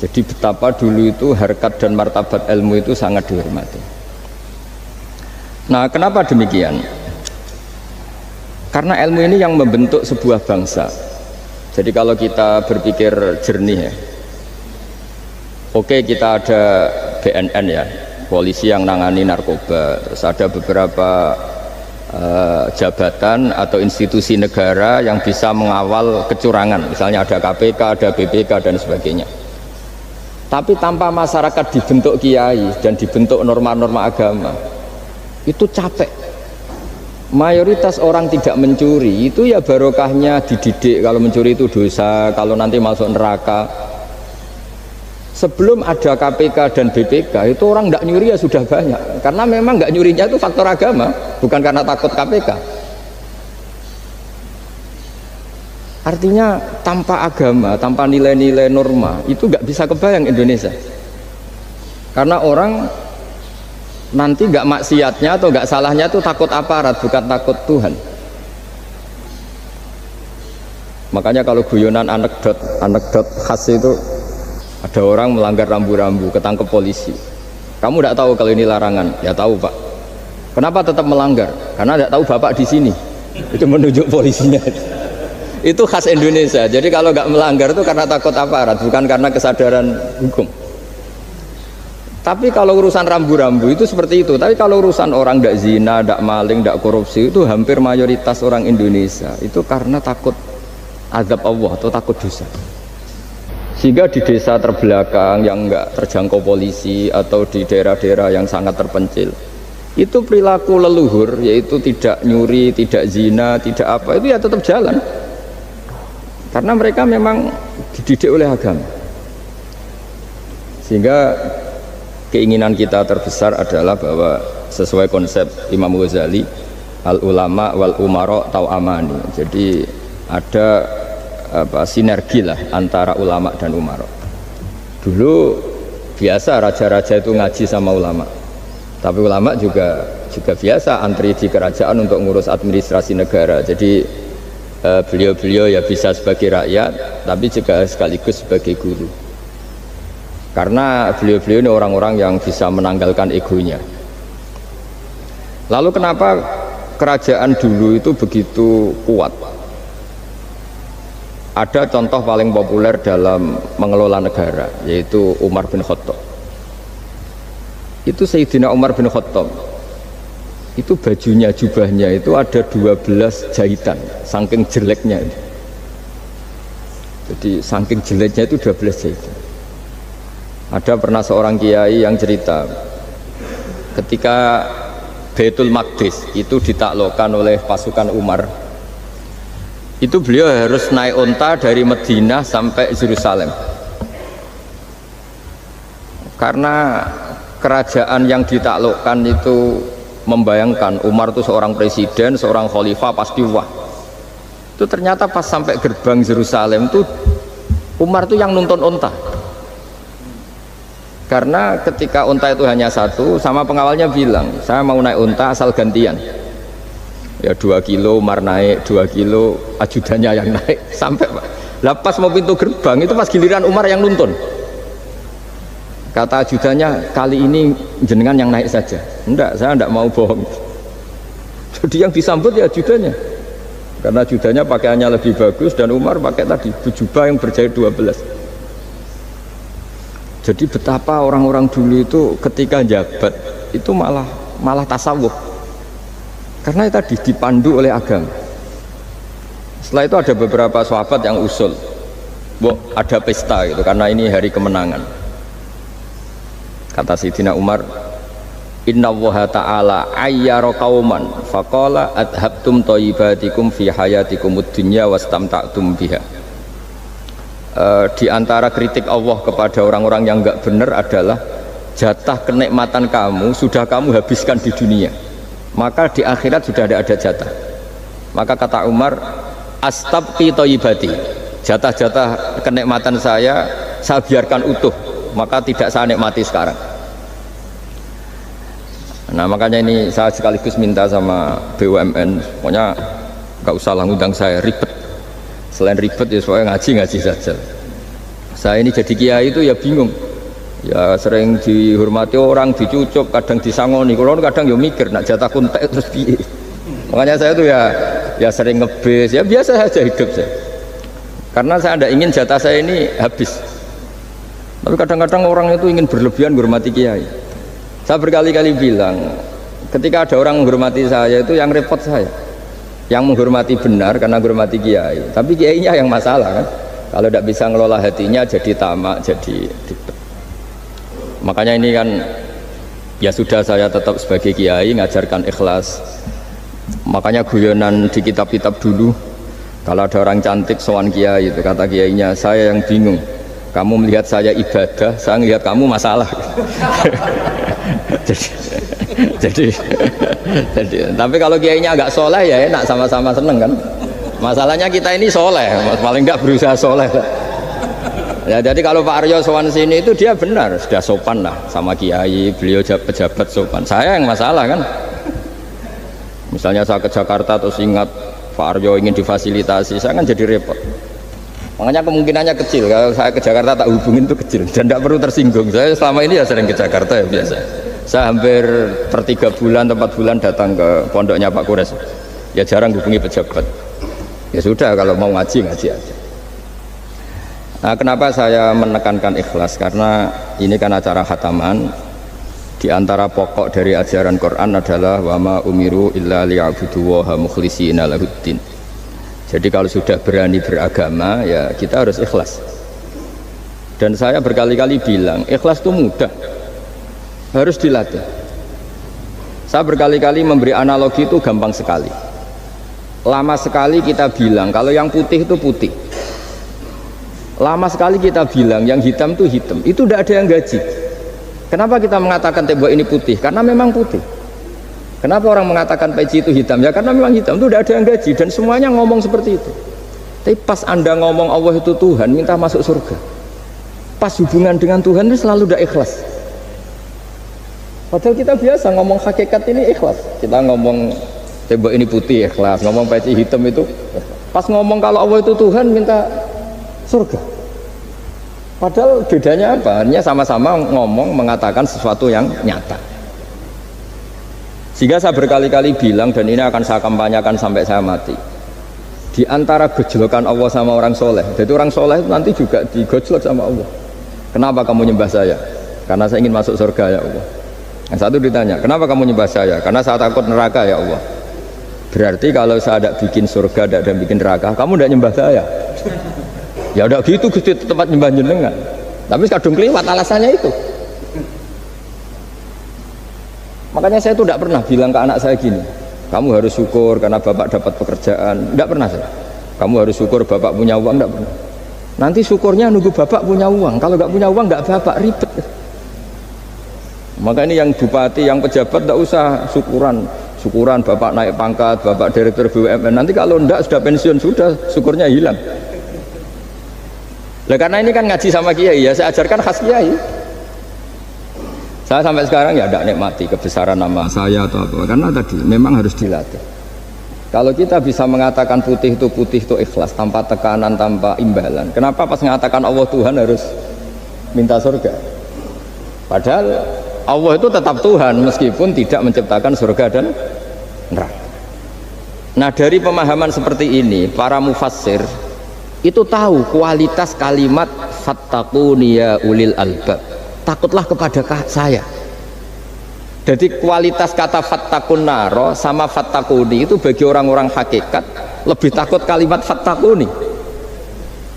Jadi betapa dulu itu harkat dan martabat ilmu itu sangat dihormati. Nah, kenapa demikian? Karena ilmu ini yang membentuk sebuah bangsa. Jadi kalau kita berpikir jernih ya, oke, kita ada BNN ya, polisi yang nangani narkoba, terus ada beberapa jabatan atau institusi negara yang bisa mengawal kecurangan, misalnya ada KPK, ada BPK dan sebagainya. Tapi tanpa masyarakat dibentuk kiai dan dibentuk norma-norma agama, itu capek. Mayoritas orang tidak mencuri, itu ya barokahnya dididik kalau mencuri itu dosa, kalau nanti masuk neraka. Sebelum ada KPK dan BPK itu orang tidak nyuri ya sudah banyak, karena memang nggak nyurinya itu faktor agama, bukan karena takut KPK. Artinya tanpa agama, tanpa nilai-nilai norma itu nggak bisa kebayang Indonesia, karena orang nanti nggak maksiatnya atau nggak salahnya itu takut aparat, bukan takut Tuhan. Makanya kalau guyonan anekdot khas itu, ada orang melanggar rambu-rambu, ketangkep polisi. Kamu tidak tahu kalau ini larangan? Ya tahu Pak. Kenapa tetap melanggar? Karena tidak tahu Bapak di sini. Itu menunjuk polisinya. Itu khas Indonesia. Jadi kalau nggak melanggar itu karena takut aparat, bukan karena kesadaran hukum. Tapi kalau urusan rambu-rambu itu seperti itu. Tapi kalau urusan orang tidak zina, tidak maling, tidak korupsi, itu hampir mayoritas orang Indonesia itu karena takut azab Allah atau takut dosa. Sehingga di desa terbelakang yang enggak terjangkau polisi atau di daerah-daerah yang sangat terpencil, itu perilaku leluhur, yaitu tidak nyuri, tidak zina, tidak apa, itu ya tetap jalan. Karena mereka memang dididik oleh agama. Sehingga keinginan kita terbesar adalah bahwa sesuai konsep Imam Ghazali, al ulama wal umara tau amani. Jadi ada sinergi lah antara ulama dan umara. Dulu biasa raja-raja itu ngaji sama ulama, tapi ulama juga biasa antri di kerajaan untuk ngurus administrasi negara. Jadi beliau-beliau ya bisa sebagai rakyat, tapi juga sekaligus sebagai guru, karena beliau-beliau ini orang-orang yang bisa menanggalkan egonya. Lalu kenapa kerajaan dulu itu begitu kuat? Ada contoh paling populer dalam mengelola negara, yaitu Umar bin Khattab. Itu Sayyidina Umar bin Khattab, itu bajunya, jubahnya itu ada 12 jahitan, saking jeleknya itu. Jadi saking jeleknya itu 12 jahitan. Ada pernah seorang kiai yang cerita, ketika Baitul Maqdis itu ditaklukkan oleh pasukan Umar, itu beliau harus naik unta dari Madinah sampai Yerusalem, karena kerajaan yang ditaklukkan itu membayangkan Umar itu seorang presiden, seorang khalifah, pasti wah. Itu ternyata pas sampai gerbang Yerusalem itu Umar itu yang nuntun unta, karena ketika unta itu hanya satu, sama pengawalnya bilang, saya mau naik unta asal gantian. Ya 2 kilo Umar naik, 2 kilo ajudannya yang naik, sampai lepas mau pintu gerbang itu pas giliran Umar yang nuntun. Kata ajudannya, kali ini jenengan yang naik saja. Enggak, saya enggak mau bohong. Jadi yang disambut ya ajudannya, karena ajudannya pakaiannya lebih bagus, dan Umar pakai tadi jubah yang berjahit 12. Jadi betapa orang-orang dulu itu ketika jabat itu malah tasawuf, karena tadi dipandu oleh agama. Setelah itu ada beberapa sahabat yang usul, ada pesta gitu, karena ini hari kemenangan. Kata Sayyidina Umar, Inna Allaha ta'ala ayyara qauman faqala adhabtum thayyibatikum fi hayatikumud dunya wastamta'tum biha. Di antara kritik Allah kepada orang-orang yang enggak benar adalah jatah kenikmatan kamu sudah kamu habiskan di dunia, maka di akhirat sudah tidak ada jatah. Maka kata Umar, astabqi thayyibati, jatah-jatah kenikmatan saya biarkan utuh, maka tidak saya nikmati sekarang. Nah makanya ini saya sekaligus minta sama BUMN, pokoknya nggak usah lah ngundang saya, ribet. Selain ribet ya soalnya ngaji saja. Saya ini jadi kiai itu ya bingung. Ya sering dihormati orang, dicucuk, kadang disangoni. Kalau kadang ya mikir nak jatah kuntek terus piye. Makanya saya tuh ya sering ngebis, ya biasa saja hidup saya. Karena saya tidak ingin jatah saya ini habis. Tapi kadang-kadang orang itu ingin berlebihan menghormati kiai. Saya berkali-kali bilang, ketika ada orang menghormati saya itu yang repot saya. Yang menghormati benar karena menghormati kiai. Tapi kiainya yang masalah kan. Kalau tidak bisa ngelola hatinya jadi tamak, jadi ribet. Makanya ini kan ya sudah, saya tetap sebagai kiai ngajarkan ikhlas. Makanya guyonan di kitab-kitab dulu, kalau ada orang cantik sowan kiai itu kata kiainya, saya yang bingung. Kamu melihat saya ibadah, saya melihat kamu masalah. jadi tapi kalau kiainya agak soleh ya enak, sama-sama seneng kan. Masalahnya kita ini soleh, paling enggak berusaha soleh. Ya, jadi kalau Pak Aryo sowan sini itu dia benar, sudah sopan lah sama kiai, beliau pejabat sopan. Saya yang masalah kan. Misalnya saya ke Jakarta terus ingat Pak Aryo ingin difasilitasi, saya kan jadi repot. Makanya kemungkinannya kecil, kalau saya ke Jakarta tak hubungin itu kecil dan tidak perlu tersinggung. Saya selama ini ya sering ke Jakarta ya biasa. Saya hampir per 3 bulan atau 4 bulan datang ke pondoknya Pak Kures. Ya jarang hubungi pejabat. Ya sudah, kalau mau ngaji aja. Nah, kenapa saya menekankan ikhlas? Karena ini kan acara khataman. Di antara pokok dari ajaran Quran adalah wa ma umiru illa liya'budullaha mukhlishina lahuddin. Jadi kalau sudah berani beragama ya kita harus ikhlas. Dan saya berkali-kali bilang ikhlas itu mudah, harus dilatih. Saya berkali-kali memberi analogi itu gampang sekali. Lama sekali kita bilang kalau yang putih itu putih. Lama sekali kita bilang yang hitam itu hitam. Itu tidak ada yang gaji. Kenapa kita mengatakan tembok ini putih? Karena memang putih. Kenapa orang mengatakan peci itu hitam? Ya karena memang hitam. Itu tidak ada yang gaji dan semuanya ngomong seperti itu. Tapi pas Anda ngomong Allah itu Tuhan, minta masuk surga. Pas hubungan dengan Tuhan itu selalu tidak ikhlas. Padahal kita biasa ngomong hakikat ini ikhlas. Kita ngomong tembok ini putih ikhlas, ngomong peci hitam itu. Pas ngomong kalau Allah itu Tuhan, minta surga. Padahal bedanya apa? Hanya sama-sama ngomong mengatakan sesuatu yang nyata. Sehingga saya berkali-kali bilang dan ini akan saya kampanyakan sampai saya mati. Di antara gejolokan Allah sama orang soleh. Jadi orang soleh itu nanti juga digojlok sama Allah. Kenapa kamu nyembah saya? Karena saya ingin masuk surga ya Allah. Yang satu ditanya, kenapa kamu nyembah saya? Karena saya takut neraka ya Allah. Berarti kalau saya tidak bikin surga, tidak bikin neraka, kamu tidak nyembah saya. Ya udah gitu Gusti, tempat nyembah jenengan. Tapi kadung keliwat alasannya itu. Makanya saya tuh tidak pernah bilang ke anak saya gini, kamu harus syukur karena bapak dapat pekerjaan. Tidak pernah saya. Kamu harus syukur bapak punya uang, tidak pernah. Nanti syukurnya nunggu bapak punya uang. Kalau nggak punya uang nggak bapak, ribet. Maka ini yang bupati, yang pejabat tidak usah syukuran bapak naik pangkat, bapak direktur BUMN. Nanti kalau enggak sudah pensiun, sudah syukurnya hilang. Nah, karena ini kan ngaji sama kiai ya, saya ajarkan khas kiai. Saya sampai sekarang ya tidak nikmati kebesaran nama saya atau apa, karena tadi memang harus dilatih. Kalau kita bisa mengatakan putih itu ikhlas, tanpa tekanan, tanpa imbalan. Kenapa pas mengatakan Allah Tuhan harus minta surga? Padahal Allah itu tetap Tuhan meskipun tidak menciptakan surga dan neraka. Nah, dari pemahaman seperti ini para mufassir itu tahu kualitas kalimat fattaquni ya ulil albab, takutlah kepada saya. Jadi kualitas kata fattaqun naro sama fattaquni itu bagi orang-orang hakikat lebih takut kalimat fattaquni.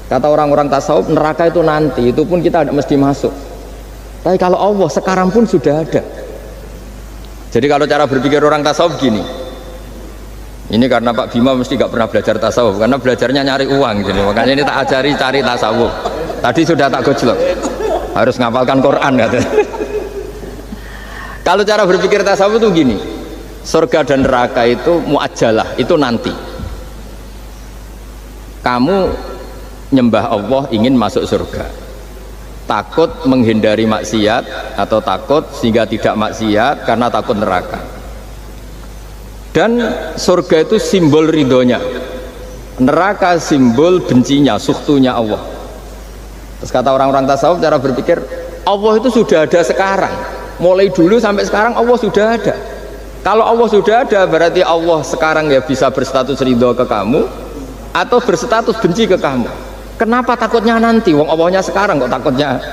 Kata orang-orang tasawuf neraka itu nanti, itu pun kita tidak mesti masuk. Tapi kalau Allah sekarang pun sudah ada. Jadi kalau cara berpikir orang tasawuf gini, ini karena Pak Bima mesti gak pernah belajar tasawuf, karena belajarnya nyari uang gitu. Makanya ini tak ajari cari tasawuf. Tadi sudah tak gojlok, harus ngapalkan Quran katanya. Kalau cara berpikir tasawuf itu gini, surga dan neraka itu muajjalah, itu nanti. Kamu nyembah Allah ingin masuk surga, takut menghindari maksiat atau takut sehingga tidak maksiat karena takut neraka. Dan surga itu simbol ridhonya, neraka simbol bencinya, sukhtunya Allah. Terus kata orang-orang tasawuf cara berpikir, Allah itu sudah ada sekarang. Mulai dulu sampai sekarang Allah sudah ada. Kalau Allah sudah ada berarti Allah sekarang ya bisa berstatus ridho ke kamu atau berstatus benci ke kamu. Kenapa takutnya nanti? Wong Allahnya sekarang kok takutnya nanti?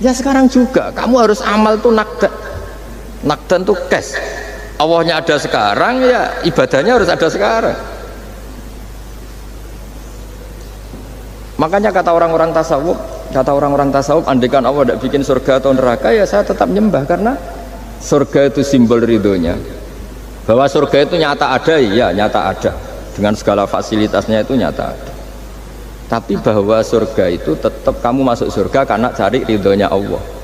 Ya sekarang juga. Kamu harus amal tuh nakdan. Nakdan tuh kes. Allahnya ada sekarang ya ibadahnya harus ada sekarang. Makanya kata orang-orang tasawuf, andaikan Allah tidak bikin surga atau neraka ya saya tetap nyembah, karena surga itu simbol ridhonya. Bahwa surga itu nyata ada, ya nyata ada, dengan segala fasilitasnya itu nyata ada. Tapi bahwa surga itu tetap kamu masuk surga karena cari ridhonya Allah.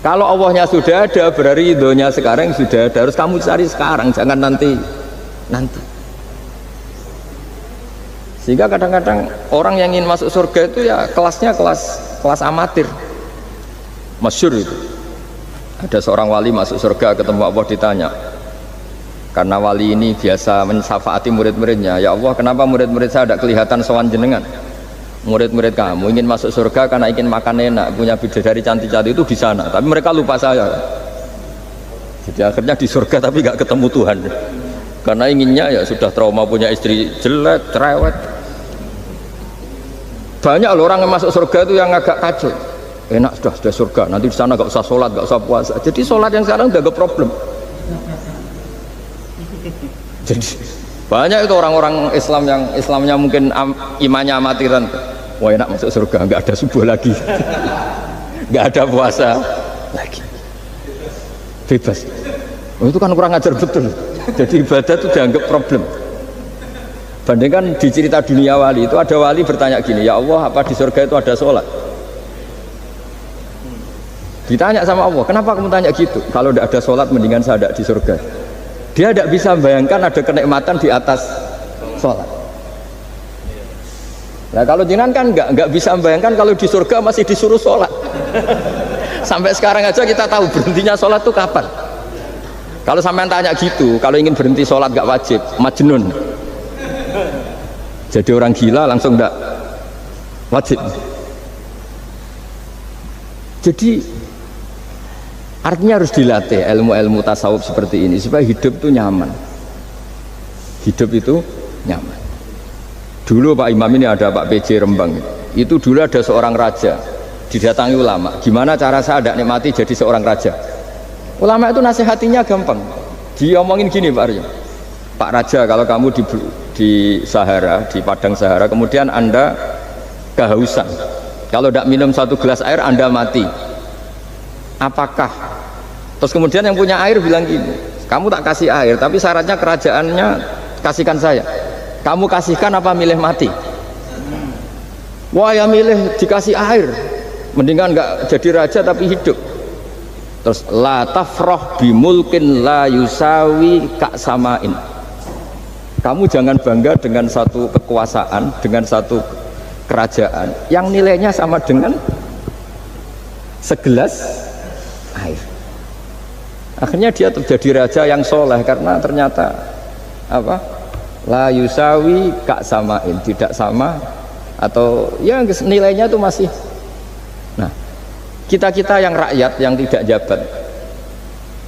Kalau Allahnya sudah ada berarti ridhonya sekarang sudah ada, harus kamu cari sekarang, jangan nanti. Sehingga kadang-kadang orang yang ingin masuk surga itu ya kelasnya kelas amatir. Masyhur itu. Ada seorang wali masuk surga ketemu Allah, ditanya. Karena wali ini biasa mensyafaati murid-muridnya, ya Allah kenapa murid-murid saya tidak kelihatan sowan jenengan? Murid-murid kamu ingin masuk surga karena ingin makan enak, punya bidadari cantik-cantik itu di sana, tapi mereka lupa saya. Jadi akhirnya di surga tapi nggak ketemu Tuhan. Karena inginnya ya sudah trauma, punya istri jelek, cerewet. Banyak loh orang yang masuk surga itu yang agak kacau. Enak sudah surga, nanti di sana gak usah sholat, gak usah puasa. Jadi sholat yang sekarang udah gak problem. Jadi banyak itu orang-orang Islam yang Islamnya mungkin imannya amatiran. Wah enak masuk surga, nggak ada subuh lagi, nggak ada puasa lagi, bebas. Oh, itu kan kurang ajar betul. Jadi ibadah itu dianggap problem. Bandingkan di cerita dunia wali itu ada wali bertanya gini, ya Allah apa di surga itu ada sholat? Ditanya sama Allah, kenapa kamu tanya gitu? Kalau tidak ada sholat mendingan saya tidak di surga. Dia tidak bisa membayangkan ada kenikmatan di atas sholat. Nah kalau jenengan kan nggak bisa membayangkan kalau di surga masih disuruh sholat. Sampai sekarang aja kita tahu berhentinya sholat itu kapan. Kalau sampean tanya gitu, kalau ingin berhenti sholat gak wajib, majnun. Jadi orang gila langsung gak wajib. Jadi artinya harus dilatih ilmu-ilmu tasawuf seperti ini supaya hidup itu nyaman. Hidup itu nyaman. Dulu Pak Imam ini ada Pak PJ Rembang. Itu dulu ada seorang raja didatangi ulama. Gimana cara saya tidak nikmati jadi seorang raja? Ulama itu nasihatinya gampang. Diomongin gini Pak Aryo. Pak Raja, kalau kamu di Sahara, di padang Sahara, kemudian Anda kehausan. Kalau tidak minum satu gelas air Anda mati. Apakah? Terus kemudian yang punya air bilang gini, kamu tak kasih air, tapi syaratnya kerajaannya kasihkan saya. Kamu kasihkan apa milih mati? Wah ya milih dikasih air. Mendingan nggak jadi raja tapi hidup. Terus la tafrah bimulkin la yusawi kak samain. Kamu jangan bangga dengan satu kekuasaan, dengan satu kerajaan yang nilainya sama dengan segelas air. Akhirnya dia terjadi raja yang soleh karena ternyata apa? La yusawi kak samain, tidak sama atau ya nilainya itu masih. Nah, kita-kita yang rakyat yang tidak jabat,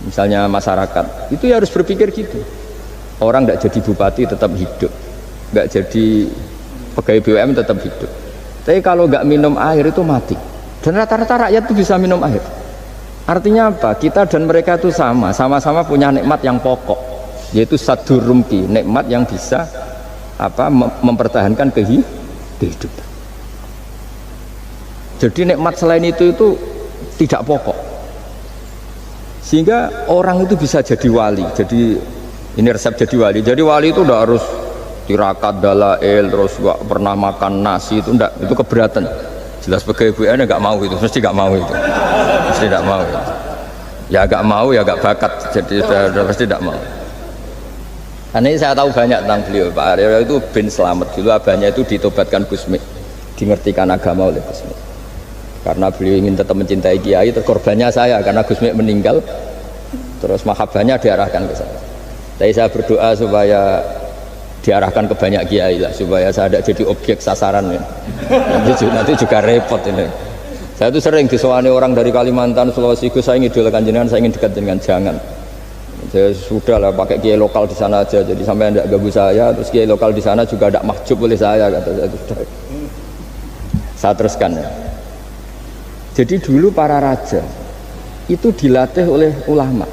misalnya masyarakat, itu ya harus berpikir gitu. Orang tidak jadi bupati tetap hidup, nggak jadi pegawai BUMN tetap hidup. Tapi kalau nggak minum air itu mati. Dan rata-rata rakyat itu bisa minum air. Artinya apa? Kita dan mereka itu sama-sama punya nikmat yang pokok, yaitu sadur rumpi, nikmat yang bisa mempertahankan kehidupan. Jadi nikmat selain itu tidak pokok. Sehingga orang itu bisa jadi wali. Jadi ini resep jadi wali. Jadi wali itu udah harus tirakat dalail, terus gak pernah makan nasi, itu enggak, itu keberatan. Jelas pegawai BUMN nggak mau itu, mesti nggak mau itu, mesti tidak mau itu. Ya nggak mau ya nggak bakat, jadi sudah pasti tidak mau. Karena ini saya tahu banyak tentang beliau. Pak Aryo itu bin Slamet, dulu abahnya itu ditobatkan Gusmi, dimengertikan agama oleh Gusmi. Karena beliau ingin tetap mencintai Kiai, korbannya saya karena Gusmi meninggal, terus mahabbahnya diarahkan ke saya. Tapi saya berdoa supaya diarahkan ke banyak kiai lah supaya saya tidak jadi objek sasaran ya. Nanti juga repot ini. Saya tuh sering disewani orang dari Kalimantan, Sulawesi, saya ingin idolakan jenengan, saya ingin dekat dengan jangan. Saya sudah lah pakai kiai lokal di sana aja, jadi sampai tidak ganggu saya. Terus kiai lokal di sana juga tidak mahjub oleh saya, kata saya sudah. Saya teruskan ya. Jadi dulu para raja itu dilatih oleh ulama,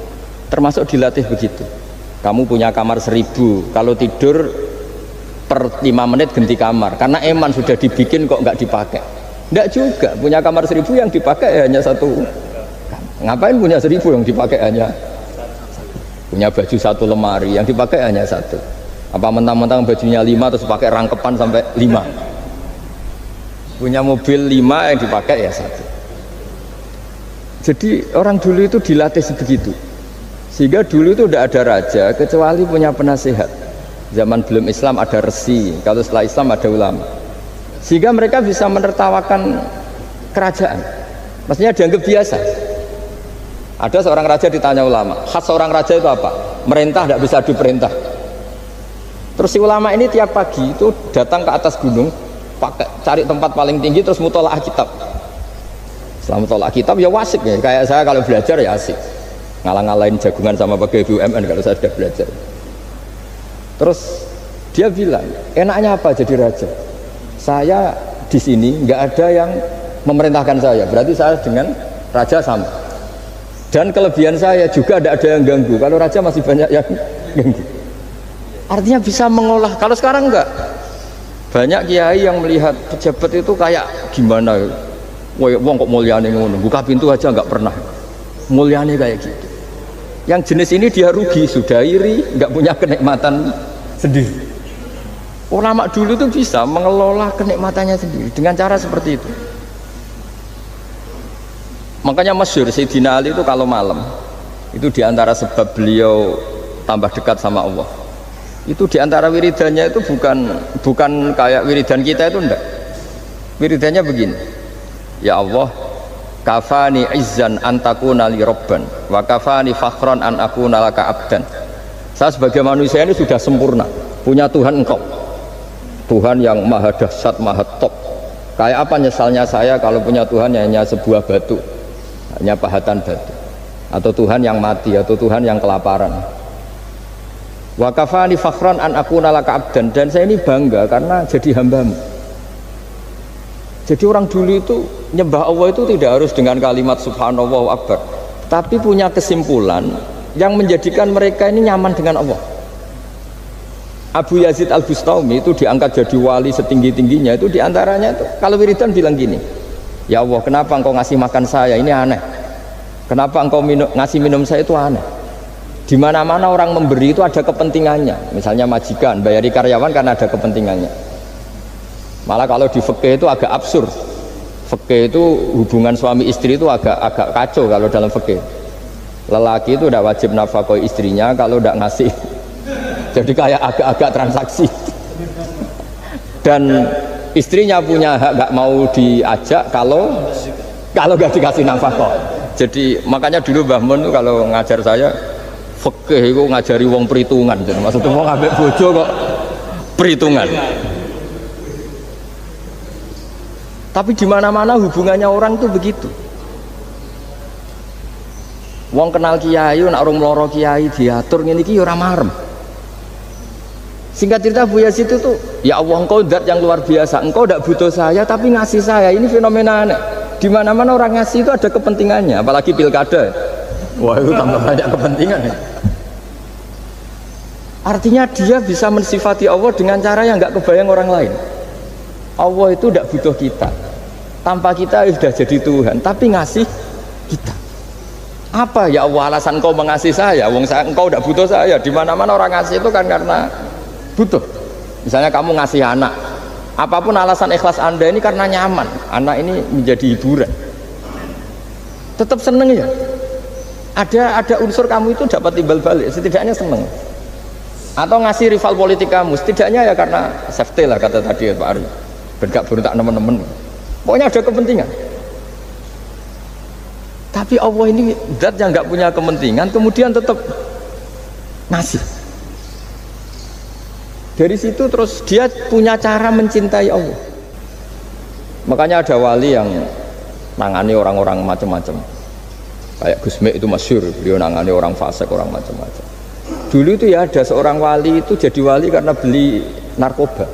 termasuk dilatih begitu. Kamu punya kamar 1000, kalau tidur per 5 menit ganti kamar, karena eman sudah dibikin kok nggak dipakai. Nggak juga, punya kamar 1000 yang dipakai hanya 1. Ngapain punya 1000 yang dipakai hanya? Punya baju 1 lemari yang dipakai hanya 1. Apa mentang-mentang bajunya 5 terus pakai rangkepan sampai 5. Punya mobil 5 yang dipakai ya 1. Jadi orang dulu itu dilatih sebegitu. Sehingga dulu itu tidak ada raja kecuali punya penasehat. Zaman belum Islam ada resi, kalau setelah Islam ada ulama. Sehingga mereka bisa menertawakan kerajaan. Maksudnya dianggap biasa. Ada seorang raja ditanya ulama, khas seorang raja itu apa? Merintah tidak bisa diperintah. Terus si ulama ini tiap pagi itu datang ke atas gunung, cari tempat paling tinggi terus mutolaah kitab. Setelah mutolaah kitab ya wasik ya, kayak saya kalau belajar ya asik. Ngalang-ngalain jagungan sama pegawai BUMN kalau saya sudah belajar. Terus dia bilang, enaknya apa jadi raja? Saya di sini nggak ada yang memerintahkan saya, berarti saya dengan raja sama. Dan kelebihan saya juga tidak ada yang ganggu. Kalau raja masih banyak yang ganggu. Artinya bisa mengolah. Kalau sekarang enggak. Banyak kiai yang melihat pejabat itu kayak gimana? Wong kok mulyane ngono, buka pintu aja enggak pernah. Mulyane kayak gitu. Yang jenis ini dia rugi, sudah iri, enggak punya kenikmatan sendiri. Ulama dulu tuh bisa mengelola kenikmatannya sendiri dengan cara seperti itu. Makanya masyhur Sayyidina Ali itu kalau malam itu diantara sebab beliau tambah dekat sama Allah. Itu diantara wiridannya itu bukan kayak wiridan kita itu enggak. Wiridannya begini. Ya Allah, kafani izzan an takuna li rabban wa kafani fakhran an akuna laka abdan. Saya sebagai manusia ini sudah sempurna, punya Tuhan engkau. Tuhan yang maha dahsyat, maha top. Kayak apa nyesalnya saya kalau punya Tuhan yang hanya sebuah batu, hanya pahatan batu, atau Tuhan yang mati, atau Tuhan yang kelaparan. Wa kafani fakhran an akuna laka abdan, dan saya ini bangga karena jadi hambamu. Jadi orang dulu itu nyembah Allah itu tidak harus dengan kalimat subhanallah akbar, tapi punya kesimpulan yang menjadikan mereka ini nyaman dengan Allah. Abu Yazid Al-Bustami itu diangkat jadi wali setinggi-tingginya, itu diantaranya itu kalau wiridan bilang gini, ya Allah, kenapa engkau ngasih makan saya, ini aneh. Kenapa engkau ngasih minum saya, itu aneh. Di mana-mana orang memberi itu ada kepentingannya. Misalnya majikan bayari karyawan karena ada kepentingannya. Malah kalau di fikih itu agak absurd. Fikih itu hubungan suami istri itu agak kacau kalau dalam fikih. Lelaki itu tidak wajib nafkahi istrinya kalau tidak ngasih. Jadi kayak agak-agak transaksi. Dan istrinya punya hak nggak mau diajak kalau nggak dikasih nafkah. Jadi makanya dulu Mbah Mun tuh kalau ngajar saya fikih itu ngajari wong perhitungan. Jadi maksudnya mau ngambil bojo kok perhitungan. Tapi di mana-mana hubungannya orang tuh begitu. Wong kenal kiai, nak orang meloro kiai diatur ngene iki ya ora marem. Singkat cerita Bu Yazid itu tuh, ya Allah engkau zat yang luar biasa, engkau tidak butuh saya tapi ngasih saya, ini fenomena aneh. Di mana-mana orang ngasih itu ada kepentingannya, apalagi pilkada. Wah itu tambah banyak kepentingan ya. Artinya dia bisa mensifati Allah dengan cara yang nggak kebayang orang lain. Allah itu tidak butuh kita, tanpa kita sudah jadi Tuhan, tapi ngasih kita. Apa ya Allah alasan engkau mengasihi saya? Engkau tidak butuh saya. Di mana-mana orang ngasih itu kan karena butuh. Misalnya kamu ngasih anak, apapun alasan ikhlas Anda ini karena nyaman, anak ini menjadi hiburan, tetap seneng ya. Ada unsur kamu itu dapat timbal balik, setidaknya seneng. Atau ngasih rival politik kamu, setidaknya ya karena safety lah kata tadi Pak Ari, bergak berontak teman-teman. Pokoknya ada kepentingan. Tapi Allah ini zat yang nggak punya kepentingan, kemudian tetap ngasih. Dari situ terus dia punya cara mencintai Allah. Makanya ada wali yang nangani orang-orang macam-macam. Kayak Gusme itu masyhur, beliau nangani orang fasik, orang macam-macam. Dulu itu ya ada seorang wali itu jadi wali karena beli narkoba.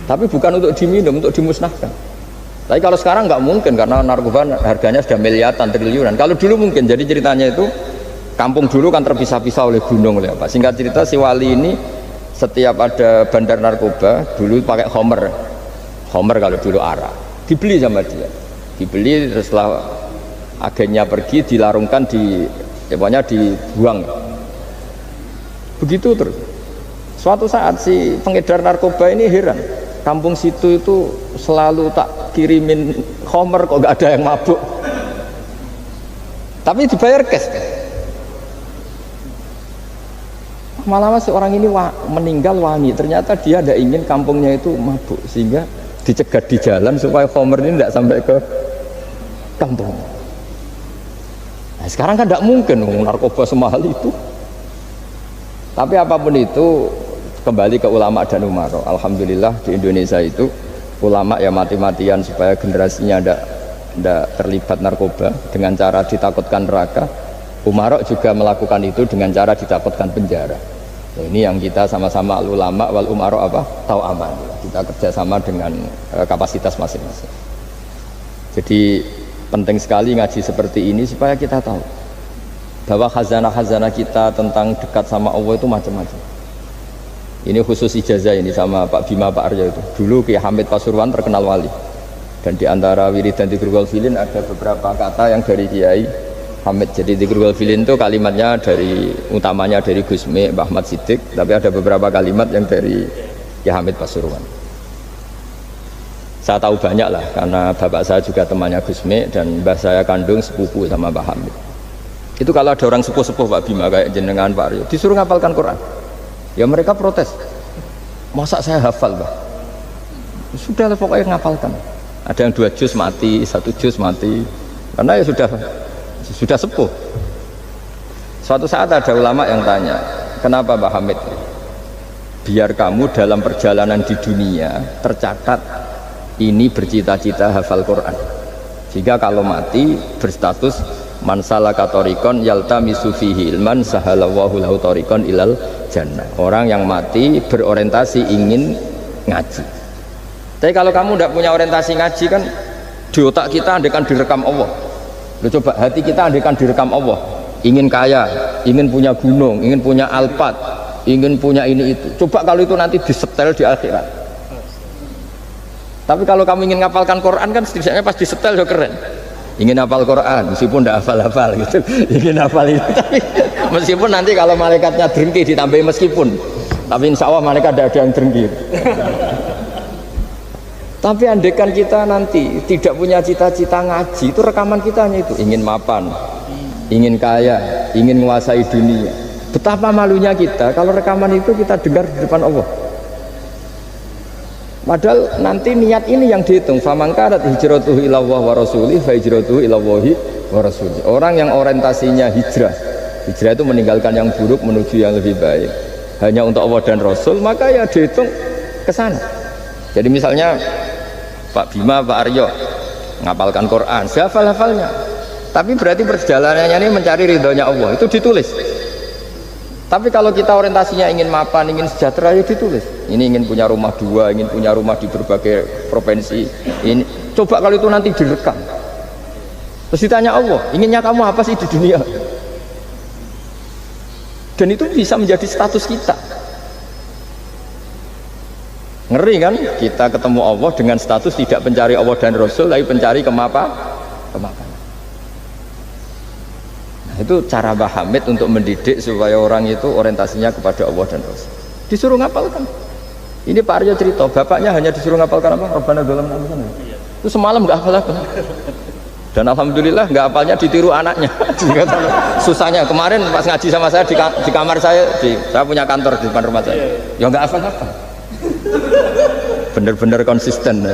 Tapi bukan untuk diminum, untuk dimusnahkan. Tapi kalau sekarang nggak mungkin karena narkoba harganya sudah miliaran, triliunan. Kalau dulu mungkin. Jadi ceritanya itu kampung dulu kan terpisah-pisah oleh gunung oleh apa. Singkat cerita si wali ini setiap ada bandar narkoba dulu pakai homer kalau dulu arak. Dibeli sama dia. Dibeli setelah agennya pergi dilarungkan pokoknya dibuang. Begitu terus. Suatu saat si pengedar narkoba ini heran. Kampung situ itu selalu tak kirimin homer kok gak ada yang mabuk. Tapi dibayar cash. Malah si orang ini meninggal wangi. Ternyata dia tidak ingin kampungnya itu mabuk sehingga dicegat di jalan supaya homer ini tidak sampai ke kampung. Nah, sekarang kan tidak mungkin narkoba semahal itu. Tapi apapun itu kembali ke ulama dan umaro. Alhamdulillah di Indonesia itu ulama ya mati-matian supaya generasinya tidak terlibat narkoba dengan cara ditakutkan neraka. Umaro juga melakukan itu dengan cara ditakutkan penjara. Nah, ini yang kita sama-sama ulama wal umaro tahu aman. Kita kerjasama dengan kapasitas masing-masing. Jadi penting sekali ngaji seperti ini supaya kita tahu bahwa khazanah-khazanah kita tentang dekat sama Allah itu macam-macam. Ini khusus ijazah ini sama Pak Bima, Pak Aryo itu. Dulu Kiai Hamid Pasuruan terkenal wali. Dan di antara wiridan Dzikrul Filin ada beberapa kata yang dari Kiai Hamid. Jadi Dzikrul Filin itu kalimatnya utamanya dari Gusme, Mbah Ahmad Siddiq, tapi ada beberapa kalimat yang dari Kiai Hamid Pasuruan. Saya tahu banyak lah karena bapak saya juga temannya Gusme dan mbah saya kandung sepupu sama Mbah Hamid. Itu kalau ada orang sepuh-sepuh Pak Bima kayak jenengan Pak Aryo disuruh ngapalkan Quran, ya mereka protes. Masa saya hafal Mbah? Sudah pokoknya ngapalkan. Ada yang 2 juz mati, 1 juz mati, karena ya sudah sepuh. Suatu saat ada ulama yang tanya, kenapa Mbah Hamid? Biar kamu dalam perjalanan di dunia tercatat ini bercita-cita hafal Quran, sehingga kalau mati berstatus man salaka thoriqan yaltamisu fihi ilman sahalallahu lahu thoriqan ilal jannah. Orang yang mati berorientasi ingin ngaji. Tapi kalau kamu tidak punya orientasi ngaji kan di otak kita andaikan direkam Allah. Loh, coba hati kita andaikan direkam Allah, ingin kaya, ingin punya gunung, ingin punya alpat, ingin punya ini itu. Coba kalau itu nanti disetel di akhirat. Tapi kalau kamu ingin ngapalkan Quran kan setidaknya pas disetel ya keren. Ingin hafal Quran meskipun tidak hafal-hafal gitu. Ingin hafal itu tapi meskipun nanti kalau malaikatnya drengki ditambahi meskipun. Tapi insya Allah malaikat tidak ada yang drengki. Tapi andaikan kita nanti tidak punya cita-cita ngaji, itu rekaman kita hanya itu, ingin mapan, ingin kaya, ingin menguasai dunia. Betapa malunya kita kalau rekaman itu kita dengar di depan Allah. Padahal nanti niat ini yang dihitung. Famangkarat hijratuhu ilallah wa rasulih fa hijratuhu ilallahi wa rasulih. Orang yang orientasinya hijrah itu meninggalkan yang buruk menuju yang lebih baik hanya untuk Allah dan Rasul, maka ya dihitung ke sana. Jadi misalnya Pak Bima, Pak Aryo ngapalkan Quran, hafal-hafalnya, tapi berarti perjalanannya ini mencari ridhonya Allah, itu ditulis. Tapi kalau kita orientasinya ingin mapan, ingin sejahtera, ya ditulis. Ini ingin punya rumah 2, ingin punya rumah di berbagai provinsi. Ini coba kalau itu nanti direkam. Terus ditanya Allah, inginnya kamu apa sih di dunia? Dan itu bisa menjadi status kita. Ngeri kan? Kita ketemu Allah dengan status tidak pencari Allah dan Rasul, tapi pencari kemapanan. Itu cara Mbah Hamid untuk mendidik supaya orang itu orientasinya kepada Allah dan Rasul. Disuruh ngapalkan. Ini Pak Aryo cerita, bapaknya hanya disuruh ngapalkan apa? Rabbana dalam namanya. Itu semalam nggak hafal-hafal. Dan alhamdulillah nggak hafalnya ditiru anaknya. Susahnya kemarin pas ngaji sama saya di kamar saya, saya punya kantor di depan rumah saya. Ya nggak hafal-hafal. Bener-bener konsisten.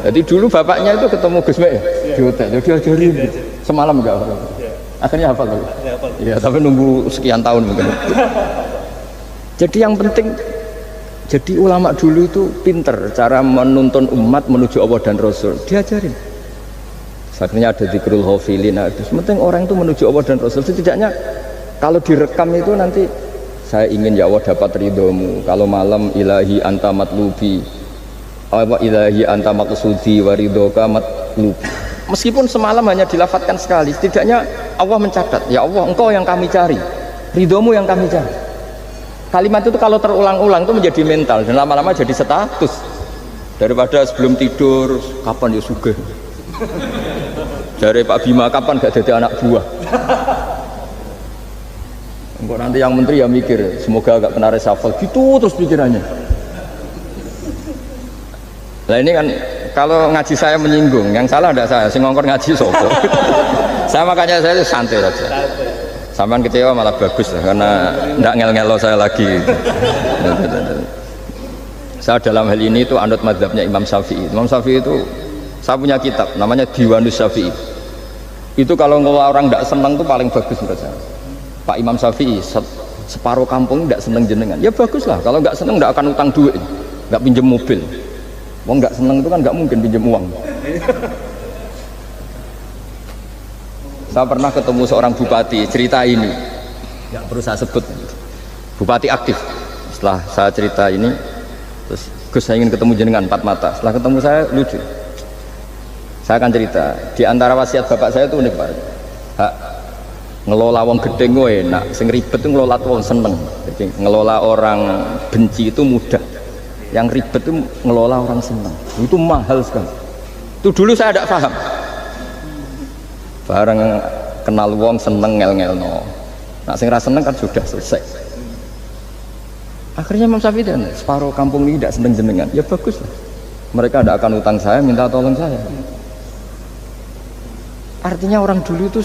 Jadi dulu bapaknya itu ketemu Gus Mek di hotel, dia ajarin semalam nggak hafal. Akhirnya hafal tuh. Iya, tapi nunggu sekian tahun mungkin. Jadi yang penting, jadi ulama dulu itu pinter cara menuntun umat menuju Allah dan Rasul, diajarin. Akhirnya ada dzikrul ghafilin. Penting orang itu menuju Allah dan Rasul. Setidaknya kalau direkam itu nanti saya ingin ya Allah dapat ridhomu. Kalau malam ilahi anta matlubi, wa ilahi anta maqsudi wa ridhoka matlubi. Meskipun semalam hanya dilafadzkan sekali, setidaknya Allah mencatat, ya Allah engkau yang kami cari, ridhomu yang kami cari. Kalimat itu kalau terulang-ulang itu menjadi mental dan lama-lama jadi status. Daripada sebelum tidur, kapan ya sugih. Dari Pak Bima kapan gak jadi anak buah. Engkau nanti yang menteri ya mikir, semoga gak kena reshuffle gitu terus pikirannya. Nah ini kan kalau ngaji saya menyinggung, yang salah tidak saya, sing ngongkor ngaji sopo. Saya makanya saya itu santai saja. Sampean kecewa malah bagus lah, karena tidak ngel-ngelo saya lagi. Saya dalam hal ini itu anut mazhabnya Imam Syafi'i. Imam Syafi'i itu saya punya kitab namanya Diwanus Syafi'i. Itu kalau orang tidak senang itu paling bagus menurut saya. Pak Imam Syafi'i separuh kampung tidak senang jenengan. Ya bagus lah, kalau nggak senang tidak akan utang duit, nggak pinjam mobil. Wong nggak senang itu kan nggak mungkin pinjam uang. Saya pernah ketemu seorang bupati cerita ini, nggak perlu saya sebut. Bupati aktif. Setelah saya cerita ini, terus Gus saya ingin ketemu jenengan empat mata. Setelah ketemu saya lucu. Saya akan cerita. Di antara wasiat bapak saya itu unik Pak. Hak ngelola wong gedeng enak, sing ribet itu ngelola wong seneng. Jadi ngelola orang benci itu mudah. Yang ribet itu ngelola orang seneng. Itu mahal sekali. Itu dulu saya tidak paham. Bareng kenal wong seneng ngel-ngelno. Nah sing ra seneng kan sudah selesai. Akhirnya Imam Syafi'i dan separuh kampung ini tidak seneng jenengan. Ya bagus lah. Mereka tidak akan utang saya, minta tolong saya. Artinya orang dulu itu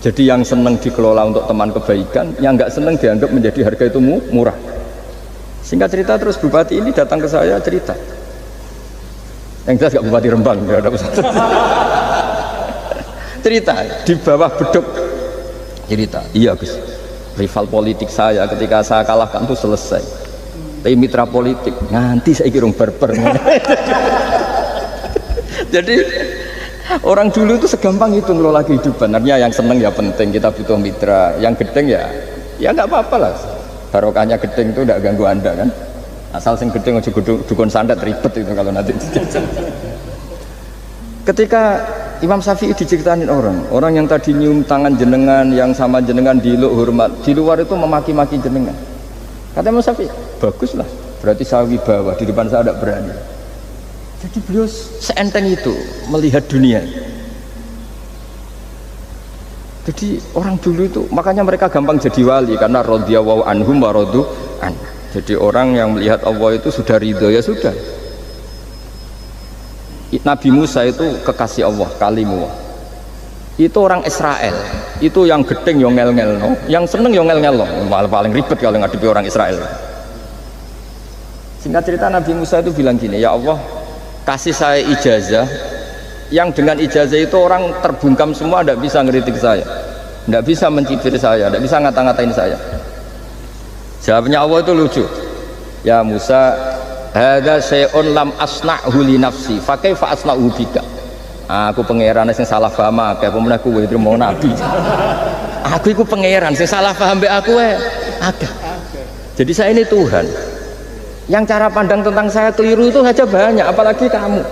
jadi yang seneng dikelola untuk teman kebaikan, yang nggak seneng dianggap menjadi harga itu murah. Singkat cerita terus bupati ini datang ke saya cerita. Yang jelas gak bupati Rembang, nggak ada usaha. Cerita di bawah beduk cerita, iya Gus, rival politik saya ketika saya kalahkan itu selesai. Tapi mitra politik nanti saya kira berper. Jadi orang dulu itu segampang itu ngelola kehidupan. Artinya yang seneng ya penting, kita butuh mitra. Yang gedeng ya nggak apa-apa lah. Barokahnya gedeng itu tidak ganggu anda kan. Asal sing gedeng aja dukun santet ribet itu kalau nanti. Ketika Imam Syafi'i diceritain orang yang tadi nyium tangan jenengan, yang sama jenengan diluk hormat, di luar itu memaki-maki jenengan. Kata Imam Syafi'i, baguslah, berarti saya wibawa, di depan saya tidak berani. Jadi beliau seenteng itu melihat dunia. Jadi orang dulu itu, makanya mereka gampang jadi wali, karena radhiyallahu anhum wa radu an. Jadi orang yang melihat Allah itu sudah ridho, ya sudah. Nabi Musa itu kekasih Allah, kalimullah. Itu orang Israel, itu yang gedeng yang ngel-ngel, no? Yang seneng yang ngel-ngel, no? Malah paling ribet kalau ngadepi orang Israel. Singkat cerita Nabi Musa itu bilang gini, ya Allah kasih saya ijazah, yang dengan ijazah itu orang terbungkam semua, tidak bisa ngeritik saya, tidak bisa mencibir saya, tidak bisa ngata-ngatain saya. Jawabnya Allah itu lucu, ya Musa, hadza syai'un lam asna'hu li nafsi fa kaifa asna'hu bika. Aku pangeran sing salah paham akeh pemenah kowe itu mau nabi. Aku iku pangeran sing salah paham mbek aku akeh. Jadi saya ini Tuhan. Yang cara pandang tentang saya keliru itu saja banyak, apalagi kamu.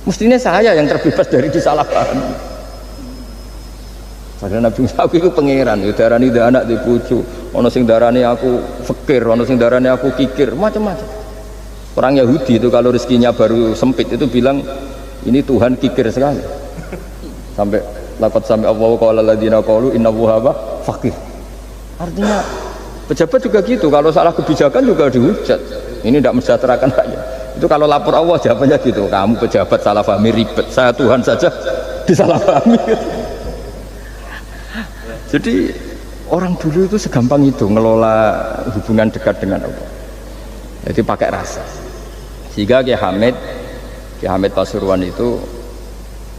Mestinya saya yang terbebas dari disalahpahami. Padahal Nabi Musa aku itu pangeran, darani anak di bojo, ono sing darani aku fakir, ono sing darani aku kikir, macam-macam. Orang Yahudi itu kalau rezekinya baru sempit itu bilang ini Tuhan kikir sekali. Sampai laqad sami Allahu qala alladziina qalu innallaha faqir. Artinya pejabat juga gitu, kalau salah kebijakan juga dihujat. Ini tidak mensejahterakan rakyat. Itu kalau lapor Allah jawabannya gitu, kamu pejabat salah pahami ribet, saya Tuhan saja disalahpahami. Jadi orang dulu itu segampang itu ngelola hubungan dekat dengan Allah. Jadi pakai rasa. Sehingga Kiai Hamid Pasuruan itu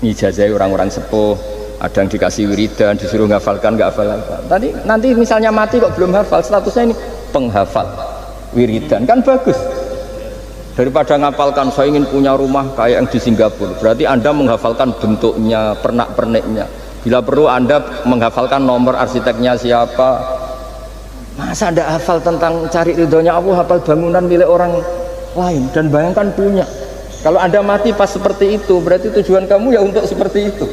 ngijazahi orang-orang sepuh, ada yang dikasih wiridan, disuruh menghafalkan, nggak hafal-hafal. Tadi nanti misalnya mati kok belum hafal, statusnya ini penghafal wiridan, kan bagus. Daripada ngapalkan saya ingin punya rumah kayak yang di Singapura, berarti Anda menghafalkan bentuknya, pernak-perniknya. Bila perlu Anda menghafalkan nomor arsiteknya siapa. Masa Anda hafal tentang cari ridhonya Allah, hafal bangunan milik orang lain dan bayangkan punya. Kalau Anda mati pas seperti itu, berarti tujuan kamu ya untuk seperti itu.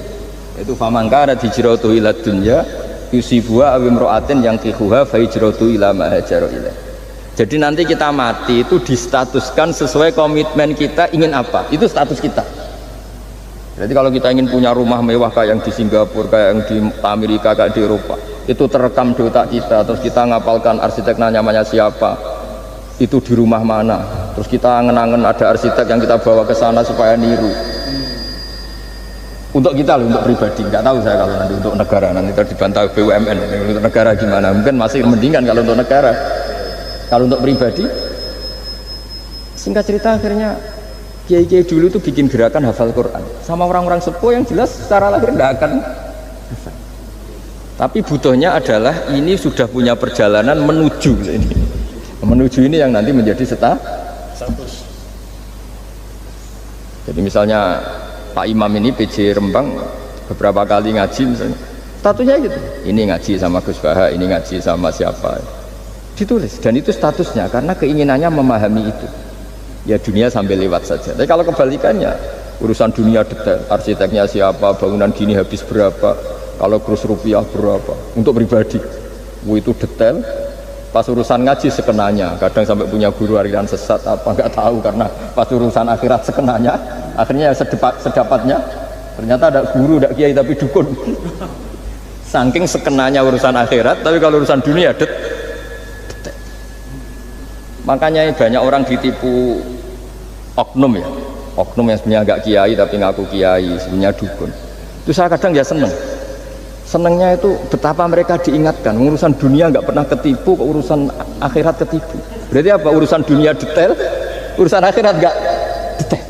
Itu famangkana hijratuhu ila dunya yusibuha aw imra'atin yang tihuha fa hijratuhu ila ma hajara ilaih. Jadi nanti kita mati itu distatuskan sesuai komitmen kita ingin apa, itu status kita. Jadi kalau kita ingin punya rumah mewah kayak yang di Singapura, kayak yang di Amerika, kayak di Eropa, itu terekam di otak kita. Terus kita ngapalkan arsiteknya namanya siapa, itu di rumah mana. Terus kita angen-angen ada arsitek yang kita bawa ke sana supaya niru. Untuk kita loh, untuk pribadi, nggak tahu saya kalau nanti untuk negara, nanti dibantah BUMN. Untuk negara gimana? Mungkin masih mendingan kalau untuk negara. Kalau untuk pribadi, singkat cerita akhirnya kiai-kiai dulu itu bikin gerakan hafal Quran sama orang-orang sepuh yang jelas secara lahir tidak akan hafal. Tapi butuhnya adalah ini sudah punya perjalanan menuju ini. Menuju ini yang nanti menjadi status. Jadi misalnya Pak Imam ini PJ Rembang beberapa kali ngaji misalnya, statusnya gitu. Ini ngaji sama Gus Baha, ini ngaji sama siapa. Ditulis dan itu statusnya karena keinginannya memahami itu. Ya dunia sambil lewat saja. Tapi kalau kebalikannya, urusan dunia detail, arsiteknya siapa, bangunan gini habis berapa, kalau kurs rupiah berapa, untuk pribadi, itu detail. Pas urusan ngaji sekenanya, kadang sampai punya guru aliran sesat apa nggak tahu karena pas urusan akhirat sekenanya, akhirnya sedapatnya ternyata ada guru, tidak kiai tapi dukun. Saking sekenanya urusan akhirat, tapi kalau urusan dunia detail. Makanya banyak orang ditipu oknum ya, oknum yang sebenarnya agak kiai tapi ngaku kiai, sebenarnya dukun. Itu saya kadang ya senengnya itu betapa mereka diingatkan urusan dunia nggak pernah ketipu, urusan akhirat ketipu. Berarti apa? Urusan dunia detail, urusan akhirat nggak detail.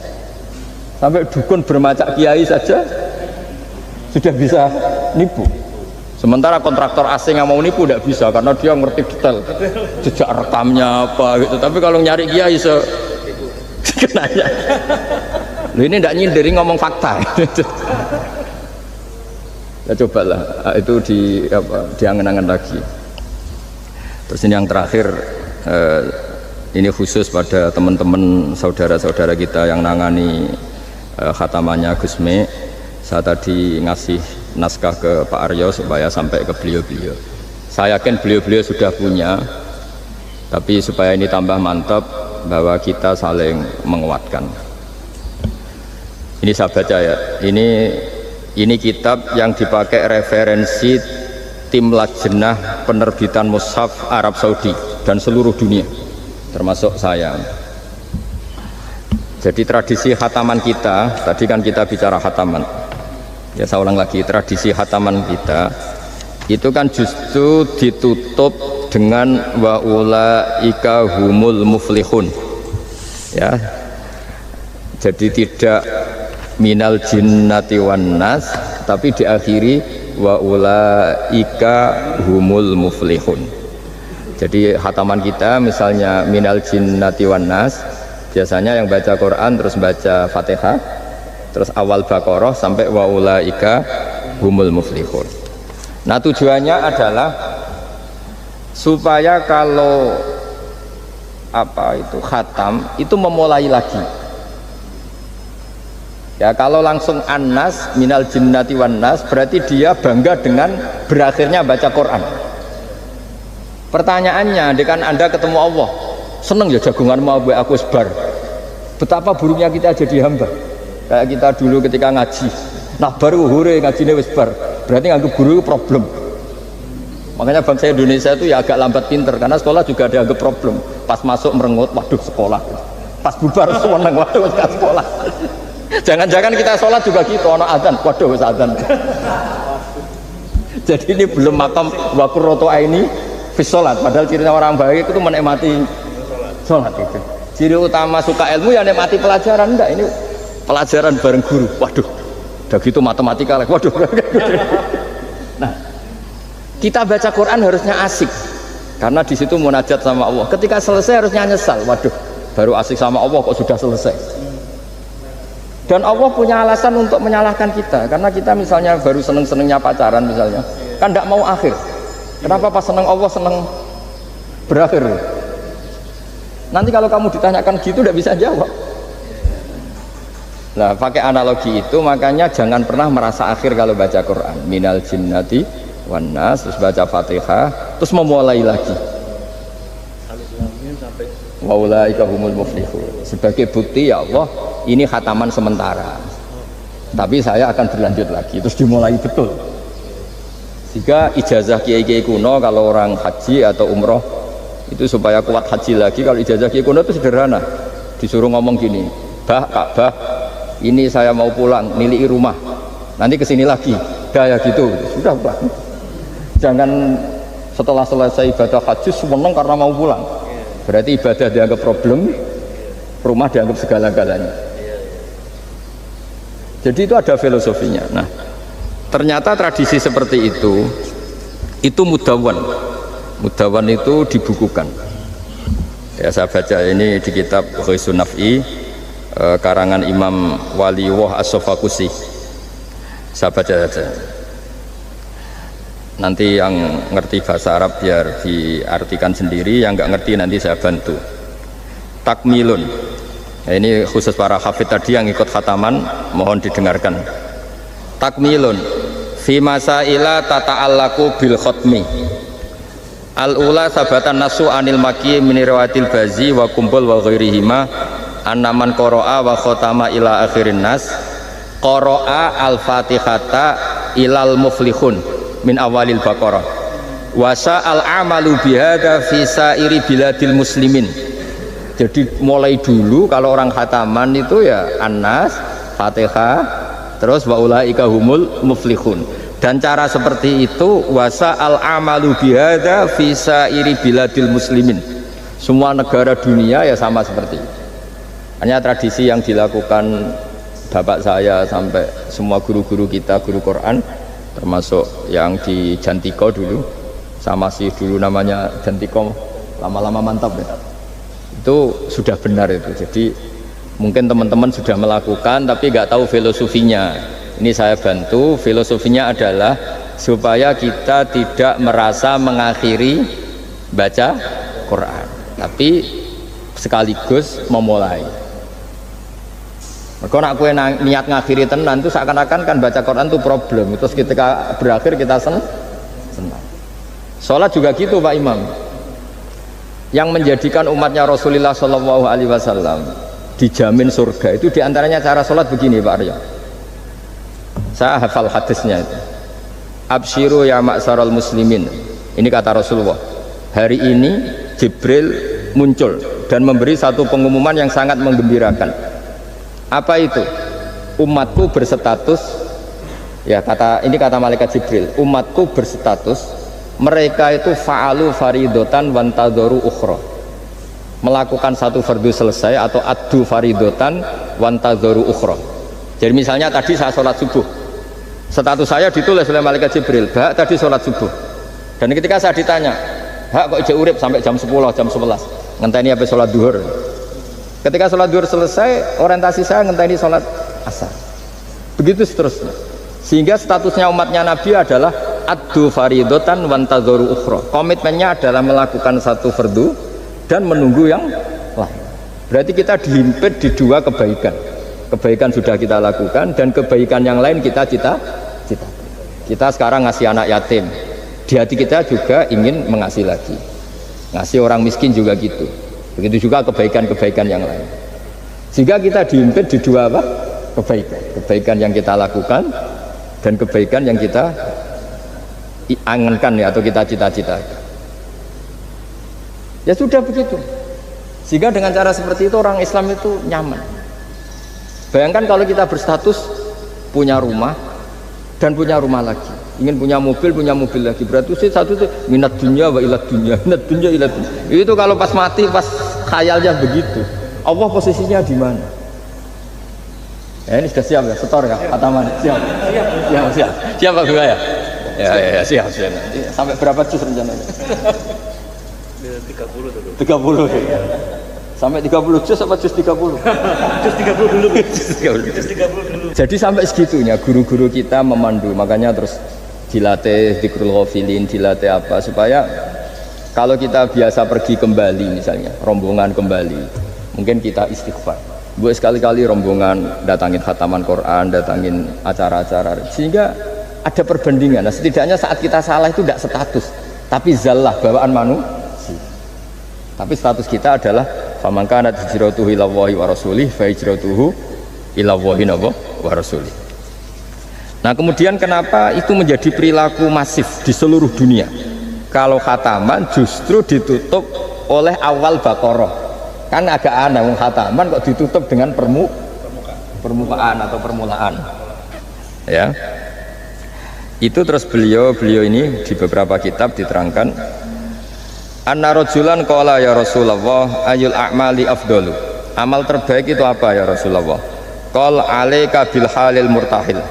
Sampai dukun bermacak kiai saja sudah bisa nipu. Sementara kontraktor asing yang mau nipu tidak bisa karena dia ngerti detail jejak rekamnya apa gitu. Tapi kalau nyari kiai sekenanya, ini tidak nyindiri ngomong fakta. Ya cobalah itu diangen-angen lagi. Terus ini yang terakhir, ini khusus pada teman-teman saudara-saudara kita yang nangani khatamannya Gusme. Saya tadi ngasih naskah ke Pak Aryo supaya sampai ke beliau-beliau. Saya yakin beliau-beliau sudah punya, tapi supaya ini tambah mantap bahwa kita saling menguatkan. Ini saya baca ya. Ini kitab yang dipakai referensi tim lajnah penerbitan mushaf Arab Saudi dan seluruh dunia, termasuk saya. Jadi tradisi khataman kita, tadi kan kita bicara khataman. Ya saya ulang lagi, tradisi khataman kita itu kan justru ditutup dengan wa ulaika humul muflihun. Ya. Jadi tidak minal jinnati wan nas, tapi diakhiri wa ulaika humul muflihun. Jadi khataman kita misalnya minal jinnati wan nas, biasanya yang baca Quran terus baca Fatihah, terus awal Baqarah sampai wa ulaika humul muflihun. Nah tujuannya adalah supaya kalau khatam itu memulai lagi. Ya kalau langsung An-Nas minal jinnati wan nas berarti dia bangga dengan berakhirnya baca Quran. Pertanyaannya, dengan Anda ketemu Allah, seneng ya jagunganmu aku sebar. Betapa buruknya kita jadi hamba. Kayak kita dulu ketika ngaji, nah baru hore ngajinya wis bar, berarti nganggep guru itu problem. Makanya bangsa Indonesia itu ya agak lambat pinter, karena sekolah juga dianggap problem. Pas masuk merengut, waduh sekolah. Pas bubar seneng, waduh gak sekolah. Jangan-jangan kita sholat juga gitu, ono adzan, waduh wis adzan. Jadi ini belum makam wa qurratu aini fi sholat, padahal cirinya orang baik itu menikmati sholat itu. Ciri utama suka ilmu ya nikmati pelajaran, enggak ini pelajaran bareng guru, waduh Udah gitu matematika lagi. Waduh. Nah, kita baca Quran harusnya asik. Karena di situ munajat sama Allah. Ketika selesai harusnya nyesal. Waduh, baru asik sama Allah kok sudah selesai. Dan Allah punya alasan untuk menyalahkan kita. Karena kita misalnya baru seneng-senengnya pacaran misalnya, kan tidak mau akhir. Kenapa pas seneng Allah seneng berakhir? Nanti kalau kamu ditanyakan gitu tidak bisa jawab. Nah, pakai analogi itu makanya jangan pernah merasa akhir kalau baca Quran. Minal jinnati wan nas, terus baca Fatihah, terus memulai lagi. Wa ulaika humul muflihun. Sebagai bukti ya Allah, ini khataman sementara. Tapi saya akan berlanjut lagi, terus dimulai betul. Sehingga ijazah kiai-kiai kuno kalau orang haji atau umroh itu supaya kuat haji lagi, kalau ijazah kiai kuno itu sederhana. Disuruh ngomong gini, "Bah, Ka'bah, ini saya mau pulang, miliki rumah. Nanti kesini lagi." Kayak gitu. Sudah, Pak. Jangan setelah selesai ibadah haji seneng karena mau pulang. Berarti ibadah dianggap problem, rumah dianggap segala-galanya. Jadi itu ada filosofinya. Nah, ternyata tradisi seperti itu mudawwan. Mudawwan itu dibukukan. Ya, saya baca ini di kitab Ghisun Naf'i, karangan Imam Waliullah As-Sofakusi. Saya baca saja. Nanti yang ngerti bahasa Arab biar diartikan sendiri, yang nggak ngerti nanti saya bantu. Takmilun. Nah, ini khusus para hafid tadi yang ikut khataman, mohon didengarkan. Takmilun fi masaila tata'allaku bil khotmi. Al-ula sabatan nasu anil maki min riwayatil bazi wa kumpul wa ghairihima annaman qara'a wa khotama ila akhirin nas qara'a al-fatihata ilal muflihun min awalil baqarah wa sa'al amalu bihada fi sa'iri biladil muslimin. Jadi mulai dulu kalau orang khataman itu ya An-Nas, Fatihah, terus wa ulaika humul muflihun. Dan cara seperti itu wasa al amalu bihada fi sa'iri biladil muslimin. Semua negara dunia ya sama seperti itu. Hanya tradisi yang dilakukan bapak saya sampai semua guru-guru kita, guru Quran, termasuk yang di Jantiko dulu, sama sih dulu namanya Jantiko, lama-lama mantap ya. Itu sudah benar itu. Jadi mungkin teman-teman sudah melakukan tapi nggak tahu filosofinya. Ini saya bantu. Filosofinya adalah supaya kita tidak merasa mengakhiri baca Quran, tapi sekaligus memulai. Kalau nak kue niat ngakhiri tenan itu seakan-akan kan baca Quran itu problem. Terus ketika berakhir kita senang. Sholat juga gitu Pak Imam. Yang menjadikan umatnya Rasulullah SAW dijamin surga itu diantaranya cara sholat begini Pak Arya. Saya hafal hadisnya itu. Absyiru ya ma'syaral muslimin. Ini kata Rasulullah. Hari ini Jibril muncul dan memberi satu pengumuman yang sangat menggembirakan. Apa itu? Umatku berstatus, ya ini kata malaikat Jibril. Umatku berstatus mereka itu fa'alu faridotan wantadoru ukhra. Melakukan satu fardu selesai atau addu faridotan wantadoru ukhra. Jadi misalnya tadi saya sholat subuh, status saya ditulis oleh malaikat Jibril, Hak tadi sholat subuh. Dan ketika saya ditanya, Hak kok ijek urip sampai jam 10, jam 11, ngenteni apa sholat duhur. Ketika sholat duhur selesai, orientasi saya ngenteni sholat asar. Begitu seterusnya. Sehingga statusnya umatnya Nabi adalah addu faridotan wantazoru ukhra. Komitmennya adalah melakukan satu fardu dan menunggu yang lain. Berarti kita dihimpit di dua kebaikan. Kebaikan sudah kita lakukan dan kebaikan yang lain kita cita. Kita sekarang ngasih anak yatim, di hati kita juga ingin mengasih lagi, ngasih orang miskin juga gitu. Begitu juga kebaikan-kebaikan yang lain. Sehingga kita dihimpit di dua apa? Kebaikan yang kita lakukan dan kebaikan yang kita angankan ya, atau kita cita-citakan. Ya sudah begitu. Sehingga dengan cara seperti itu orang Islam itu nyaman. Bayangkan kalau kita berstatus punya rumah dan punya rumah lagi, ingin punya mobil lagi, berarti satu itu minat dunia wa ilat dunia, minat dunia ilat dunia. Itu kalau pas mati, pas khayalnya begitu, Allah posisinya di mana? Ya, ini sudah siap ya, setor ya, khataman. Siap Pak Gua ya. Ya, siap. Nanti sampai berapa juz rencananya? 30 dulu. 30 ya. Sampai 30 juz apa juz 30? Juz 30 dulu. Juz 30 dulu. Jadi sampai segitunya guru-guru kita memandu, makanya terus dilatih dzikrul ghafilin, dilatih apa supaya kalau kita biasa pergi kembali misalnya, rombongan kembali, mungkin kita istighfar. Buat sekali-kali rombongan datangin khataman Quran, datangin acara-acara, sehingga ada perbandingan. Nah, setidaknya saat kita salah itu tidak status, tapi zallah bawaan manusia. Tapi status kita adalah faman kana hijratuhu ila Allahi wa rasulih fa hijratuhu ila Allahi wa rasulih. Nah, kemudian kenapa itu menjadi perilaku masif di seluruh dunia? Kalau khataman justru ditutup oleh awal Baqarah. Kan agak aneh, khataman kok ditutup dengan permukaan atau permulaan. Ya. Itu terus beliau ini di beberapa kitab diterangkan anna rajulan qala ya Rasulullah ayul a'mali afdalu. Amal terbaik itu apa ya Rasulullah? Qal alaika bil halil murtahil.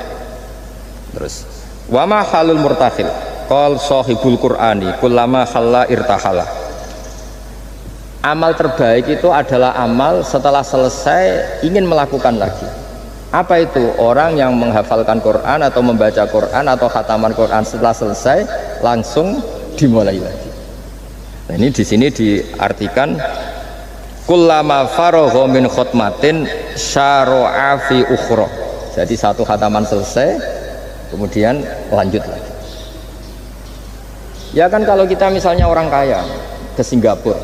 Terus wa ma halul murtahil? Qal sahibul qur'ani kullama khalla irtahala. Amal terbaik itu adalah amal setelah selesai ingin melakukan lagi. Apa itu? Orang yang menghafalkan Quran atau membaca Quran atau khataman Quran setelah selesai langsung dimulai lagi. Nah, ini di sini diartikan kullama faragha min khutmatin syara'a fi ukhra. Jadi satu khataman selesai kemudian lanjut lagi. Ya kan kalau kita misalnya orang kaya ke Singapura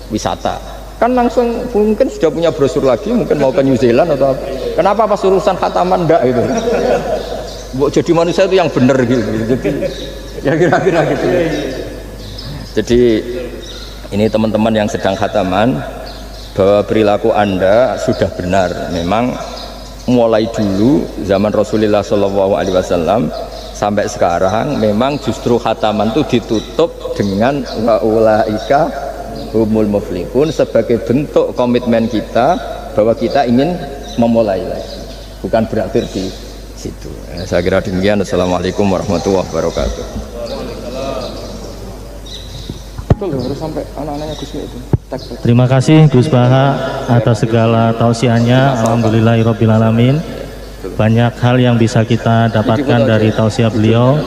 wisata kan langsung mungkin sudah punya brosur lagi, mungkin mau ke New Zealand atau apa. Kenapa pas urusan khataman ndak itu? Jadi manusia itu yang benar gitu. Jadi ya kira-kira gitu. Jadi ini teman-teman yang sedang khataman, bahwa perilaku Anda sudah benar. Memang mulai dulu zaman Rasulullah SAW sampai sekarang memang justru khataman itu ditutup dengan wa ulaika humul muflihun sebagai bentuk komitmen kita bahwa kita ingin memulai lagi, bukan berakhir di situ. Saya kira demikian. Assalamualaikum warahmatullahi wabarakatuh. Terima kasih Gus Baha atas segala tausiahnya. Alhamdulillahirabbil alamin. Banyak hal yang bisa kita dapatkan dari tausiah beliau.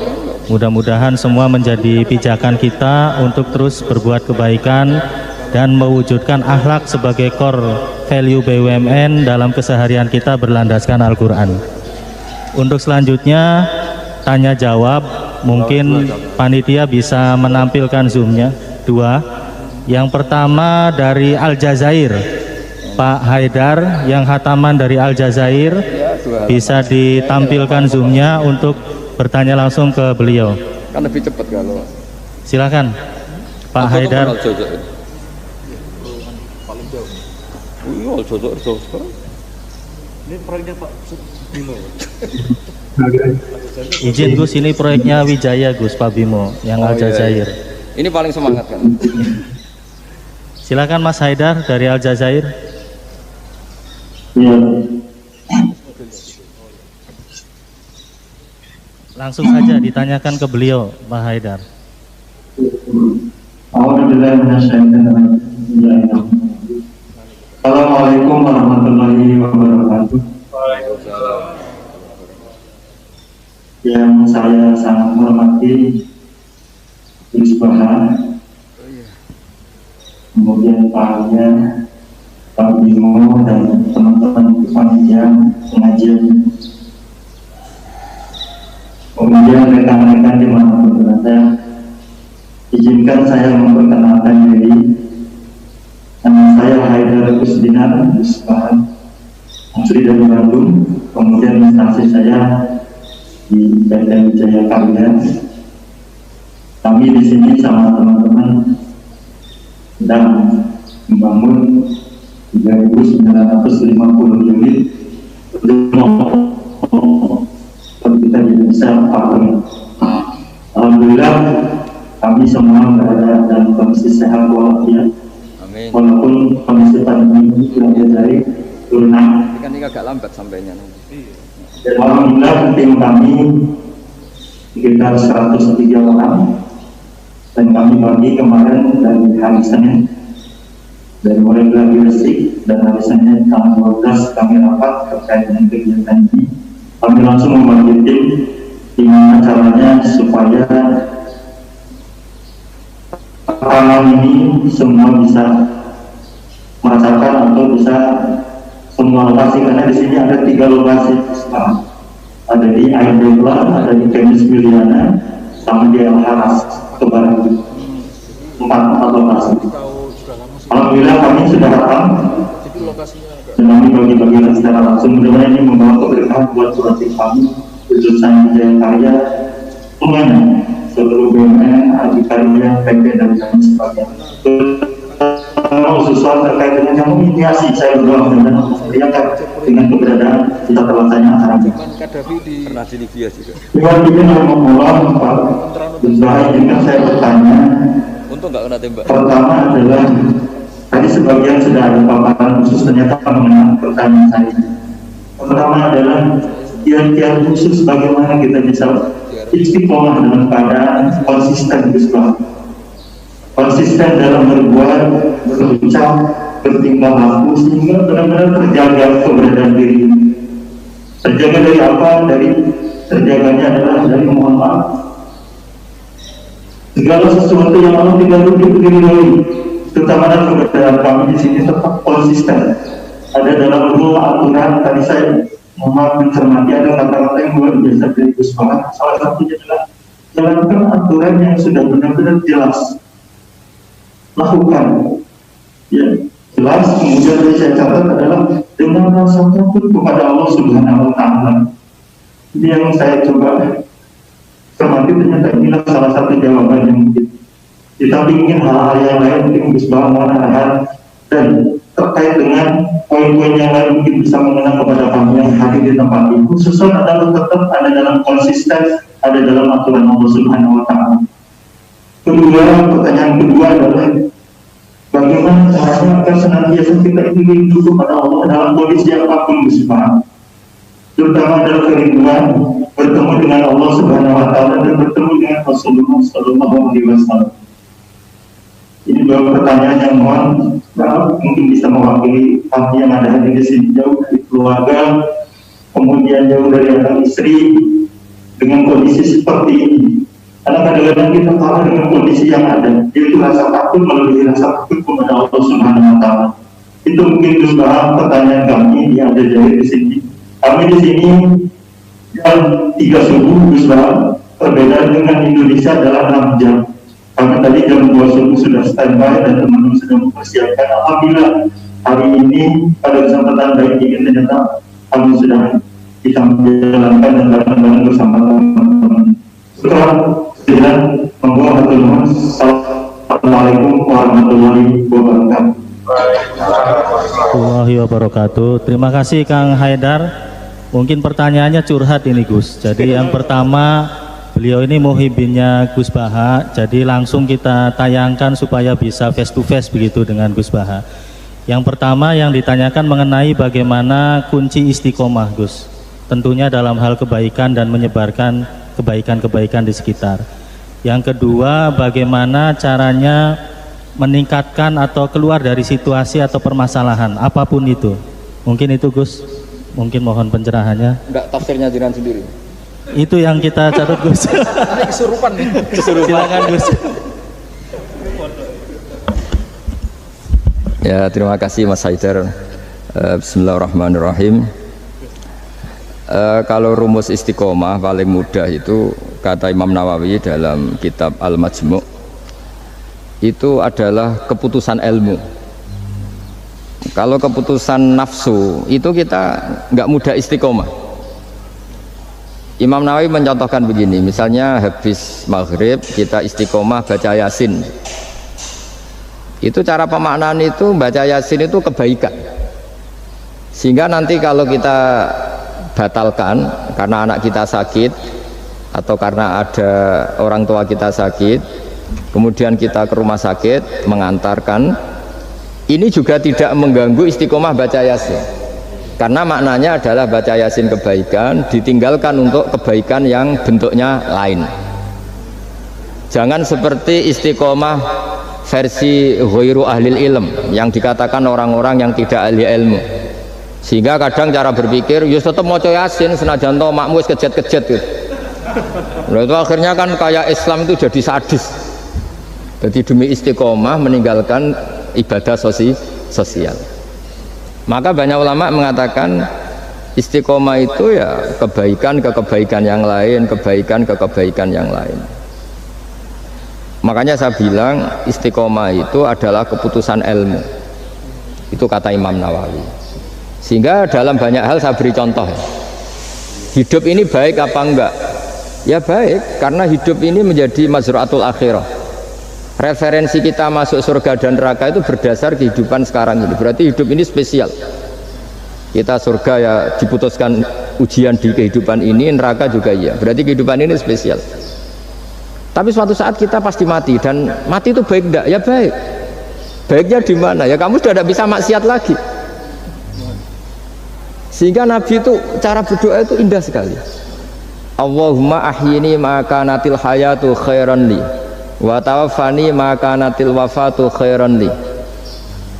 Mudah-mudahan semua menjadi pijakan kita untuk terus berbuat kebaikan dan mewujudkan akhlak sebagai core value BUMN dalam keseharian kita berlandaskan Al-Quran. Untuk selanjutnya tanya jawab, mungkin panitia bisa menampilkan zoomnya dua. Yang pertama dari Aljazair, Pak Haidar yang khataman dari Aljazair, bisa ditampilkan zoomnya untuk bertanya langsung ke beliau. Kan lebih cepat kalau. Silakan Pak Haidar. Ini proyeknya Pak Bimo. Izin Gus, ini proyeknya Wijaya Gus, Pak Bimo yang Aljazair. Ini paling semangat kan. Silakan Mas Haidar dari Aljazair. Langsung saja ditanyakan ke beliau, Pak Haidar. Assalamualaikum warahmatullahi wabarakatuh. Yang saya sangat hormati Gus Baha, kemudian Pak Bimo dan teman-teman panitia pengajian, kemudian rekan-rekan dimanapun berada, izinkan saya memperkenalkan diri. Nama saya Haidar Kusdinar Usman, asli dari Bandung. Kemudian instansi saya di PT Wijaya Karya. Kami di sini sama teman-teman sedang membangun 3.950 unit kita bisa pakai. Alhamdulillah kami semua berada dalam kondisi sehat walafiat. Walaupun kondisi pandemi yang terjadi, Ini kan ini agak lambat sampainya. Dan alhamdulillah tim kami sekitar 103 orang, dan kami bagi kemarin dari hari Senin, dari mulai geladi listrik, dan hari Senin tanggal 12 kami rapat terkait dengan kegiatan ini. Kami langsung membagi tim gimana caranya supaya ramalan ini semua bisa merasakan atau bisa semua lokasi, karena di sini ada 3 lokasi, ada di Aidebla, ada di Kemis Wiliana, sama di El Haras ke barat, 4 lokasi. Alhamdulillah kami sudah datang dan kami bagi-bagikan secara langsung. Mudah-mudahan ini membawa keberkahan buat Surati kami, khususnya Jaya Karya, semuanya, seluruh BUMN, Adikarya, PP dan lain sebagainya. Khususnya terkait dengan yang menginisiasi, saya berdoa dan memperlihatkan dengan keberadaan kita terlaksananya acara ini. Pernah di Libya juga. Dengan begini mengulang Pak, juga saya bertanya. Untung nggak kena tembak. Pertama adalah tadi sebagian sudah ada paparan khusus, ternyata mengenai pertanyaan saya. Pertama adalah kiat-kiat khusus bagaimana kita bisa istiqomah dalam keadaan konsisten, konsisten dalam berbuat, berucap, bertingkah laku, sehingga benar-benar terjaga keberadaan diri. Terjaga dari apa? Dari terjaganya adalah dari mohon maaf. Segala sesuatu yang Allah tidak ridhoi, terutama dalam keberadaan kami di sini tetap konsisten. Ada dalam rule aturan, tadi saya mencermati ada kata-kata yang luar biasa dari Gus Baha. Salah satunya adalah jalankan aturan yang sudah benar-benar jelas, lakukan, ya jelas. Kemudian yang saya catat adalah dengan rasa takut kepada Allah Subhanahu Wa Taala. Ini yang saya coba cermati, ternyata inilah salah satu jawaban yang mungkin. Kita ingin hal-hal yang lain mungkin Gus Baha mohon arahan, dan terkait dengan poin-poin yang lain mungkin bisa mengenang kepada kami yang hadir di tempat ini. Khususnya adalah tetap ada dalam konsisten, ada dalam aturan Allah Subhanahu Wa Taala. Kedua, pertanyaan kedua adalah bagaimana caranya agar senantiasa kita ingin hidup kepada Allah dalam kondisi apapun, Gus Baha. Terutama dalam kerinduan bertemu dengan Allah Subhanahu Wa Taala dan bertemu dengan Rasulullah Sallallahu Alaihi Wasallam. Ini dua pertanyaan yang mohon mungkin bisa mewakili kami yang ada di sini, jauh dari keluarga, kemudian jauh dari anak istri, dengan kondisi seperti ini. Karena kadang-kadang kita kalah dengan kondisi yang ada, yaitu rasa takut melebihi rasa takut kepada Allah Subhanahu Wa Taala. Itu mungkin Gus Baha pertanyaan kami yang ada di sini. Kami di sini jam 3 subuh, Gus Baha, perbedaan dengan Indonesia adalah 6 jam. Karena tadi jam 2 subuh sudah standby dan teman-teman sudah mempersiapkan. Alhamdulillah hari ini pada kesempatan baik ini ternyata kami sudah bisa menjalankan dan bareng-bareng bersama teman-teman. Setelah membuat pertemuan, Assalamualaikum warahmatullahi wabarakatuh. Warahmatullahi wabarakatuh. Terima kasih Kang Haidar. Mungkin pertanyaannya curhat ini Gus. Jadi yang pertama, beliau ini muhibinnya Gus Baha, jadi langsung kita tayangkan supaya bisa face to face begitu dengan Gus Baha. Yang pertama yang ditanyakan mengenai bagaimana kunci istiqomah Gus. Tentunya dalam hal kebaikan dan menyebarkan kebaikan-kebaikan di sekitar. Yang kedua, bagaimana caranya meningkatkan atau keluar dari situasi atau permasalahan apapun itu. Mungkin itu Gus. Mungkin mohon pencerahannya. Enggak, tafsirnya jiran sendiri. Itu yang kita catat Gus. Ini kesurupan nih. Silakan Gus. Ya, terima kasih Mas Haidar. Bismillahirrahmanirrahim. Kalau rumus istiqomah paling mudah itu kata Imam Nawawi dalam kitab Al-Majmu' itu adalah keputusan ilmu. Kalau keputusan nafsu itu kita nggak mudah istiqomah. Imam Nawawi mencontohkan begini, misalnya habis maghrib kita istiqomah baca Yasin. Itu cara pemaknaan itu baca Yasin itu kebaikan. Sehingga nanti kalau kita batalkan karena anak kita sakit atau karena ada orang tua kita sakit, kemudian kita ke rumah sakit mengantarkan, ini juga tidak mengganggu istiqomah baca Yasin. Karena maknanya adalah baca Yasin kebaikan, ditinggalkan untuk kebaikan yang bentuknya lain. Jangan seperti istiqomah versi ghairu ahlil ilm yang dikatakan orang-orang yang tidak ahli ilmu. Sehingga kadang cara berpikir, ya tetap mau Yasin senajan to makmu wis kejet-kejet gitu. Nah, itu akhirnya kan kayak Islam itu jadi sadis. Jadi demi istiqomah meninggalkan ibadah sosial. Maka banyak ulama mengatakan istiqomah itu ya kebaikan ke kebaikan yang lain, kebaikan ke kebaikan yang lain. Makanya saya bilang istiqomah itu adalah keputusan ilmu. Itu kata Imam Nawawi. Sehingga dalam banyak hal saya beri contoh. Hidup ini baik apa enggak? Ya baik, karena hidup ini menjadi mazru'atul akhirah. Referensi kita masuk surga dan neraka itu berdasar kehidupan sekarang ini. Berarti hidup ini spesial. Kita surga ya diputuskan ujian di kehidupan ini, neraka juga iya. Berarti kehidupan ini spesial. Tapi suatu saat kita pasti mati, dan mati itu baik enggak? Ya baik. Baiknya di mana? Ya kamu sudah tidak bisa maksiat lagi. Sehingga Nabi itu cara berdoa itu indah sekali. Allahumma ahyini ma kanatil hayatu khairan li wa tawaffani ma kanatil wafatu khairan li.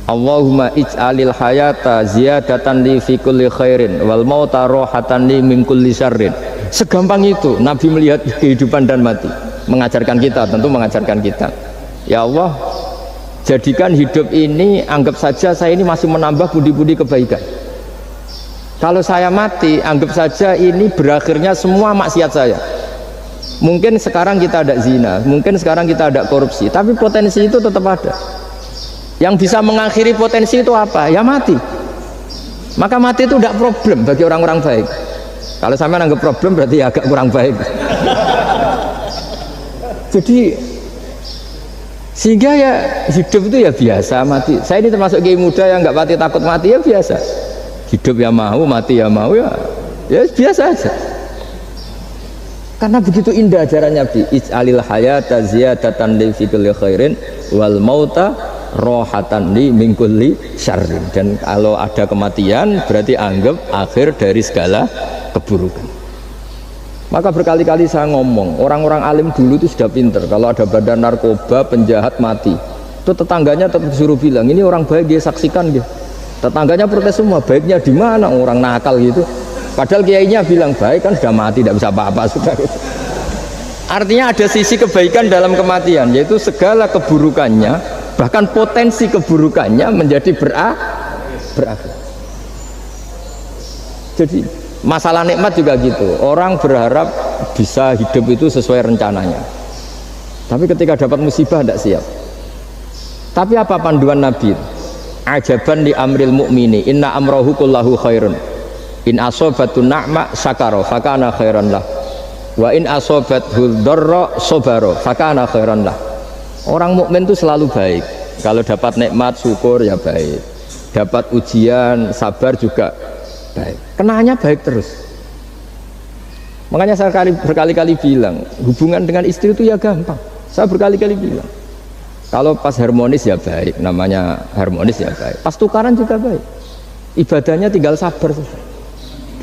Allahumma ij'alil hayata ziyadatan li fi kulli khairin wal mauta rohatan li min kulli syarrin. Segampang itu Nabi melihat kehidupan dan mati. Mengajarkan kita, tentu mengajarkan kita. Ya Allah, jadikan hidup ini, anggap saja saya ini masih menambah budi-budi kebaikan. Kalau saya mati, anggap saja ini berakhirnya semua maksiat saya. Mungkin sekarang kita ada zina, mungkin sekarang kita ada korupsi, tapi potensi itu tetap ada. Yang bisa mengakhiri potensi itu apa? Ya mati. Maka mati itu tidak problem bagi orang-orang baik. Kalau sampai anggap problem berarti agak kurang baik. Jadi sehingga ya hidup itu ya biasa, mati. Saya ini termasuk kiai muda yang nggak pati takut mati, ya biasa. Hidup ya mau, mati ya mau, ya biasa aja. Karena begitu indah ajaran Nabi. Ij'alil hayata ziyadatan li fi kulli khairin wal mauta rohatan li min kulli syarrin. Dan kalau ada kematian berarti anggap akhir dari segala keburukan. Maka berkali-kali saya ngomong, orang-orang alim dulu itu sudah pinter. Kalau ada badan narkoba, penjahat mati, itu tetangganya tetap disuruh bilang, ini orang baik, dia saksikan dia. Tetangganya protes semua, baiknya di mana orang nakal gitu. Padahal kiainya bilang baik, kan sudah mati, tidak bisa apa-apa sudah. Artinya ada sisi kebaikan dalam kematian, yaitu segala keburukannya, bahkan potensi keburukannya menjadi berakhir. Jadi masalah nikmat juga gitu. Orang berharap bisa hidup itu sesuai rencananya, tapi ketika dapat musibah tidak siap. Tapi apa panduan Nabi? Ajaban li amril mu'mini inna amrahu kullahu khairun in asobatun na'ma syakara fakana khairan lah wa in asobathu dharra sobaro fakana khairan lah. Orang mukmin itu selalu baik. Kalau dapat nikmat syukur ya baik, dapat ujian sabar juga baik, kenanya baik terus. Makanya saya berkali-kali bilang hubungan dengan istri itu ya gampang. Saya berkali-kali bilang kalau pas harmonis ya baik, namanya harmonis ya baik. Pas tukaran juga baik. Ibadahnya tinggal sabar.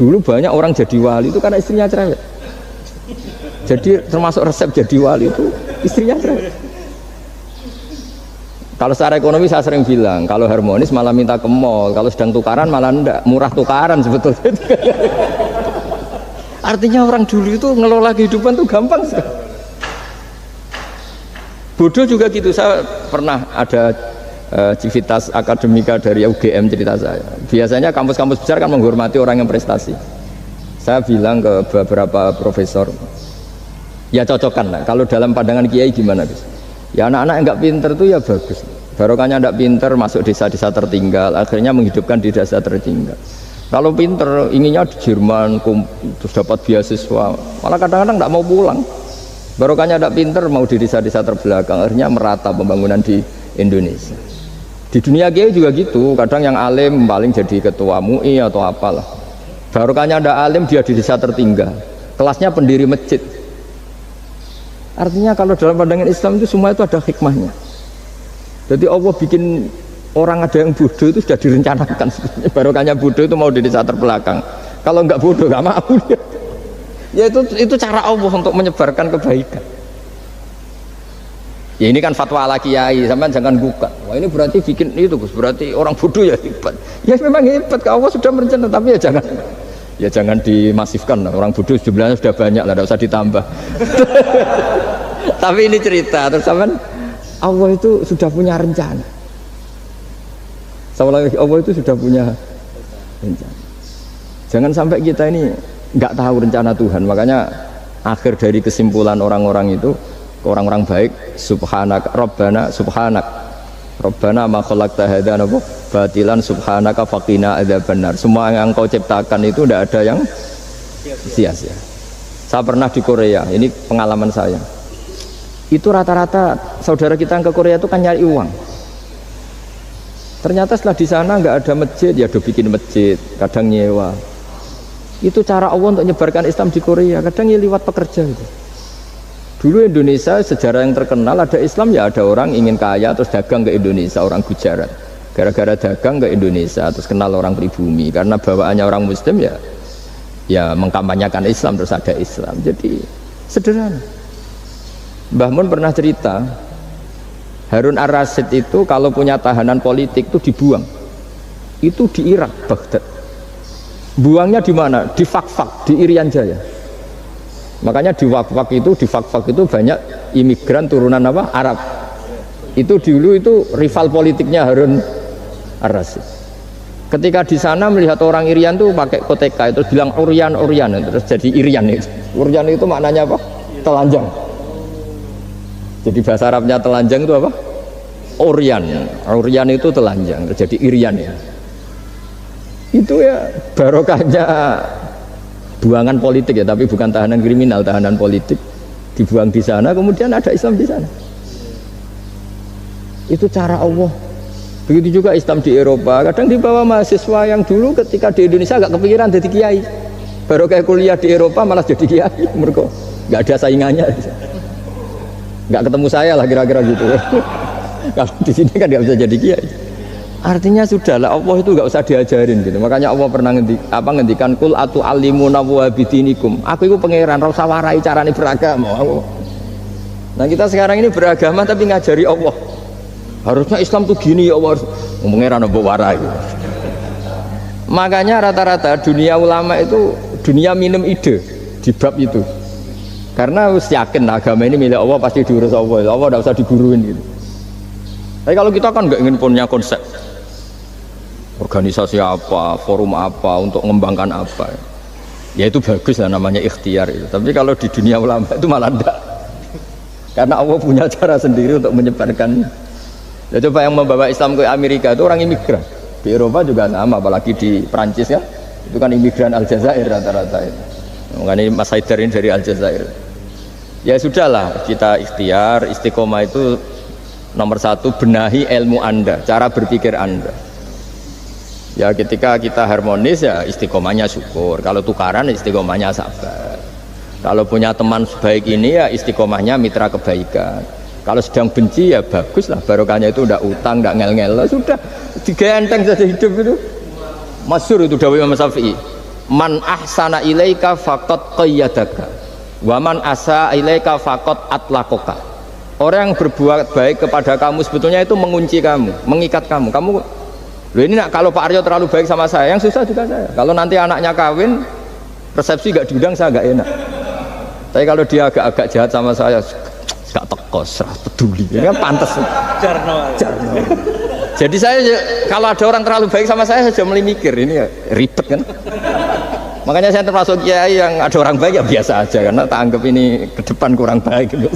Dulu banyak orang jadi wali itu karena istrinya cerewet. Jadi termasuk resep jadi wali itu istrinya cerewet. Kalau secara ekonomi saya sering bilang, kalau harmonis malah minta ke mall, kalau sedang tukaran malah enggak, murah tukaran sebetulnya. Artinya orang dulu itu ngelola kehidupan tuh gampang sekali. Bodoh juga gitu. Saya pernah ada civitas akademika dari UGM cerita saya. Biasanya kampus-kampus besar kan menghormati orang yang prestasi. Saya bilang ke beberapa profesor, ya cocokkan lah. Kalau dalam pandangan kiai gimana Gus? Ya anak-anak yang nggak pinter itu ya bagus. Barokahnya nggak pinter masuk desa-desa tertinggal, akhirnya menghidupkan di desa tertinggal. Kalau pinter inginnya di Jerman, terus dapat beasiswa, malah kadang-kadang nggak mau pulang. Barokahnya tidak pinter mau di desa-desa terbelakang, akhirnya merata pembangunan di Indonesia. Di dunia kiai juga gitu, kadang yang alim paling jadi ketua MUI atau apalah. Barokahnya tidak alim dia di desa tertinggal, kelasnya pendiri masjid. Artinya kalau dalam pandangan Islam itu semua itu ada hikmahnya. Jadi Allah bikin orang ada yang bodoh itu sudah direncanakan sebenarnya. Barokahnya bodoh itu mau di saat terbelakang. Kalau nggak bodoh nggak mau dia. Ya itu cara Allah untuk menyebarkan kebaikan. Ya ini kan fatwa ala kiai, sampean jangan buka. Wah ini berarti bikin itu Gus, berarti orang bodoh ya hebat. Ya memang hebat, Allah sudah merencanakan, tapi ya jangan dimasifkan. Orang bodoh jumlahnya sudah banyak lah, tidak usah ditambah. Tapi ini cerita, terus sampean Allah itu sudah punya rencana. Sama lagi Allah itu sudah punya rencana. Jangan sampai kita ini nggak tahu rencana Tuhan. Makanya akhir dari kesimpulan orang-orang itu, orang-orang baik, subhanak rabbana subhanak rabbana ma khalaqta hadza batilan subhanaka faqina adzabannar. Semua yang engkau ciptakan itu tidak ada yang sia-sia. Saya pernah di Korea, ini pengalaman saya. Itu rata-rata saudara kita yang ke Korea itu kan nyari uang. Ternyata setelah di sana nggak ada masjid, ya udah bikin masjid, kadang nyewa. Itu cara Allah untuk menyebarkan Islam di Korea, kadang ya lewat pekerja itu. Dulu Indonesia sejarah yang terkenal ada Islam, ya ada orang ingin kaya terus dagang ke Indonesia, orang Gujarat. Gara-gara dagang ke Indonesia terus kenal orang pribumi, karena bawaannya orang Muslim ya mengkampanyekan Islam, terus ada Islam. Jadi sederhana. Mbah Mun pernah cerita, Harun Ar-Rasyid itu kalau punya tahanan politik itu dibuang. Itu di Irak, Baghdad. Buangnya di mana? Di Fakfak, di Irian Jaya. Makanya di Fakfak itu banyak imigran turunan apa? Arab. Itu dulu itu rival politiknya Harun Ar-Rasyid. Ketika di sana melihat orang Irian tuh pakai koteka itu bilang Urian, terus jadi Irian itu. Urian itu maknanya apa? Telanjang. Jadi bahasa Arabnya telanjang itu apa? Urian itu telanjang, jadi Irian ya. Itu ya barokahnya buangan politik ya, tapi bukan tahanan kriminal, tahanan politik dibuang di sana, kemudian ada Islam di sana. Itu cara Allah. Begitu juga Islam di Eropa, kadang dibawa mahasiswa yang dulu ketika di Indonesia agak kepikiran jadi kiai, baru kayak kuliah di Eropa malah jadi kiai, mereka nggak ada saingannya, nggak ketemu saya lah kira-kira gitu. Kalau di sini kan nggak bisa jadi kiai. Artinya sudahlah, Allah itu nggak usah diajarin gitu. Makanya Allah pernah ngendikan kul atu alimuna wa bidinikum. Aku itu pangeran, ora usah warai carane beragama. Nah kita sekarang ini beragama tapi ngajari Allah. Harusnya Islam tuh gini ya Allah. Pangeran mbok warai. Makanya rata-rata dunia ulama itu dunia minum ide di bab itu. Karena harus yakin agama ini milik Allah, pasti diurus Allah. Allah nggak usah diguruin gitu. Tapi kalau kita kan nggak ingin punya konsep organisasi apa, forum apa, untuk mengembangkan apa, ya itu bagus lah, namanya ikhtiar itu. Tapi kalau di dunia ulama itu malah enggak, karena Allah punya cara sendiri untuk menyebarkan. Ya coba yang membawa Islam ke Amerika itu orang imigran, di Eropa juga sama, apalagi di Prancis ya, itu kan imigran Aljazair rata-rata itu. Makanya Mas Haidar ini dari Aljazair. Ya sudahlah, kita ikhtiar, istiqomah itu nomor satu, benahi ilmu Anda, cara berpikir Anda. Ya ketika kita harmonis ya istiqomahnya syukur, kalau tukaran istiqomahnya sabar. Kalau punya teman sebaik ini ya istiqomahnya mitra kebaikan. Kalau sedang benci ya bagus lah, barokahnya itu udah utang, udah ngel-ngel, sudah digenteng saja hidup itu. Masyhur itu dawuh Imam Syafi'i, man ahsana ilaika faqad qayyadaka wa man asa ilaika faqad atlaqaka. Orang yang berbuat baik kepada kamu sebetulnya itu mengunci kamu, mengikat kamu. Loh ini nak, kalau Pak Aryo terlalu baik sama saya, yang susah juga saya. Kalau nanti anaknya kawin, resepsi gak diundang, saya gak enak. Tapi kalau dia agak-agak jahat sama saya, gak tekos, serah peduli. Ini kan pantas. Jarno. Jadi saya, kalau ada orang terlalu baik sama saya sudah mulai mikir, ini ya ribet kan. Makanya saya termasuk kiai yang ada orang baik ya biasa aja, karena tak anggap ini ke depan kurang baik gitu.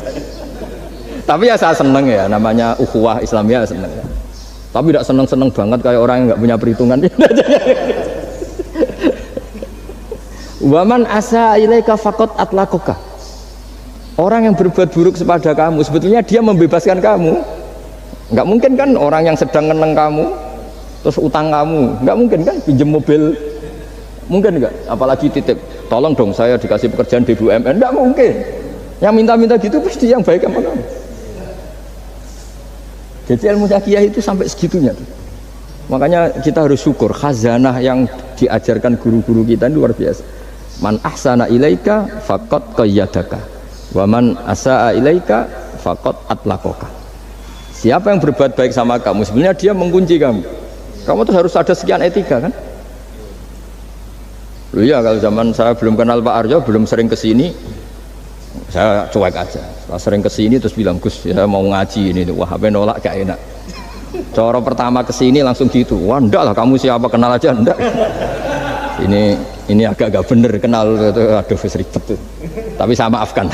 Tapi ya saya seneng ya, namanya ukhuwah Islamiyah seneng ya. Tapi tidak seneng-seneng banget kayak orang yang nggak punya perhitungan. Waman asa ilaika faqad atlaqaka. Orang yang berbuat buruk kepada kamu sebetulnya dia membebaskan kamu. Nggak mungkin kan orang yang sedang ngeneng kamu terus utang kamu, nggak mungkin kan, pinjam mobil mungkin nggak, apalagi titip tolong dong saya dikasih pekerjaan BUMN, nggak mungkin. Yang minta-minta gitu pasti yang baik sama kamu. Jadi ilmu zakiyah itu sampai segitunya tuh. Makanya kita harus syukur khazanah yang diajarkan guru-guru kita ini luar biasa. Man ahsana ilaika faqad qayyadaka wa man asaa ilaika faqad atlaqaka. Siapa yang berbuat baik sama kamu sebenarnya dia mengunci kamu. Kamu tuh harus ada sekian etika kan? Loh ya, kalau zaman saya belum kenal Pak Arjo, belum sering kesini, saya cuek aja. Setelah sering kesini terus bilang, Gus ya mau ngaji ini, wah apa nolak gak enak. Cara pertama kesini langsung gitu, wah enggak lah kamu siapa kenal aja enggak. Ini agak bener kenal, aduh ribet tuh. Tapi saya maafkan.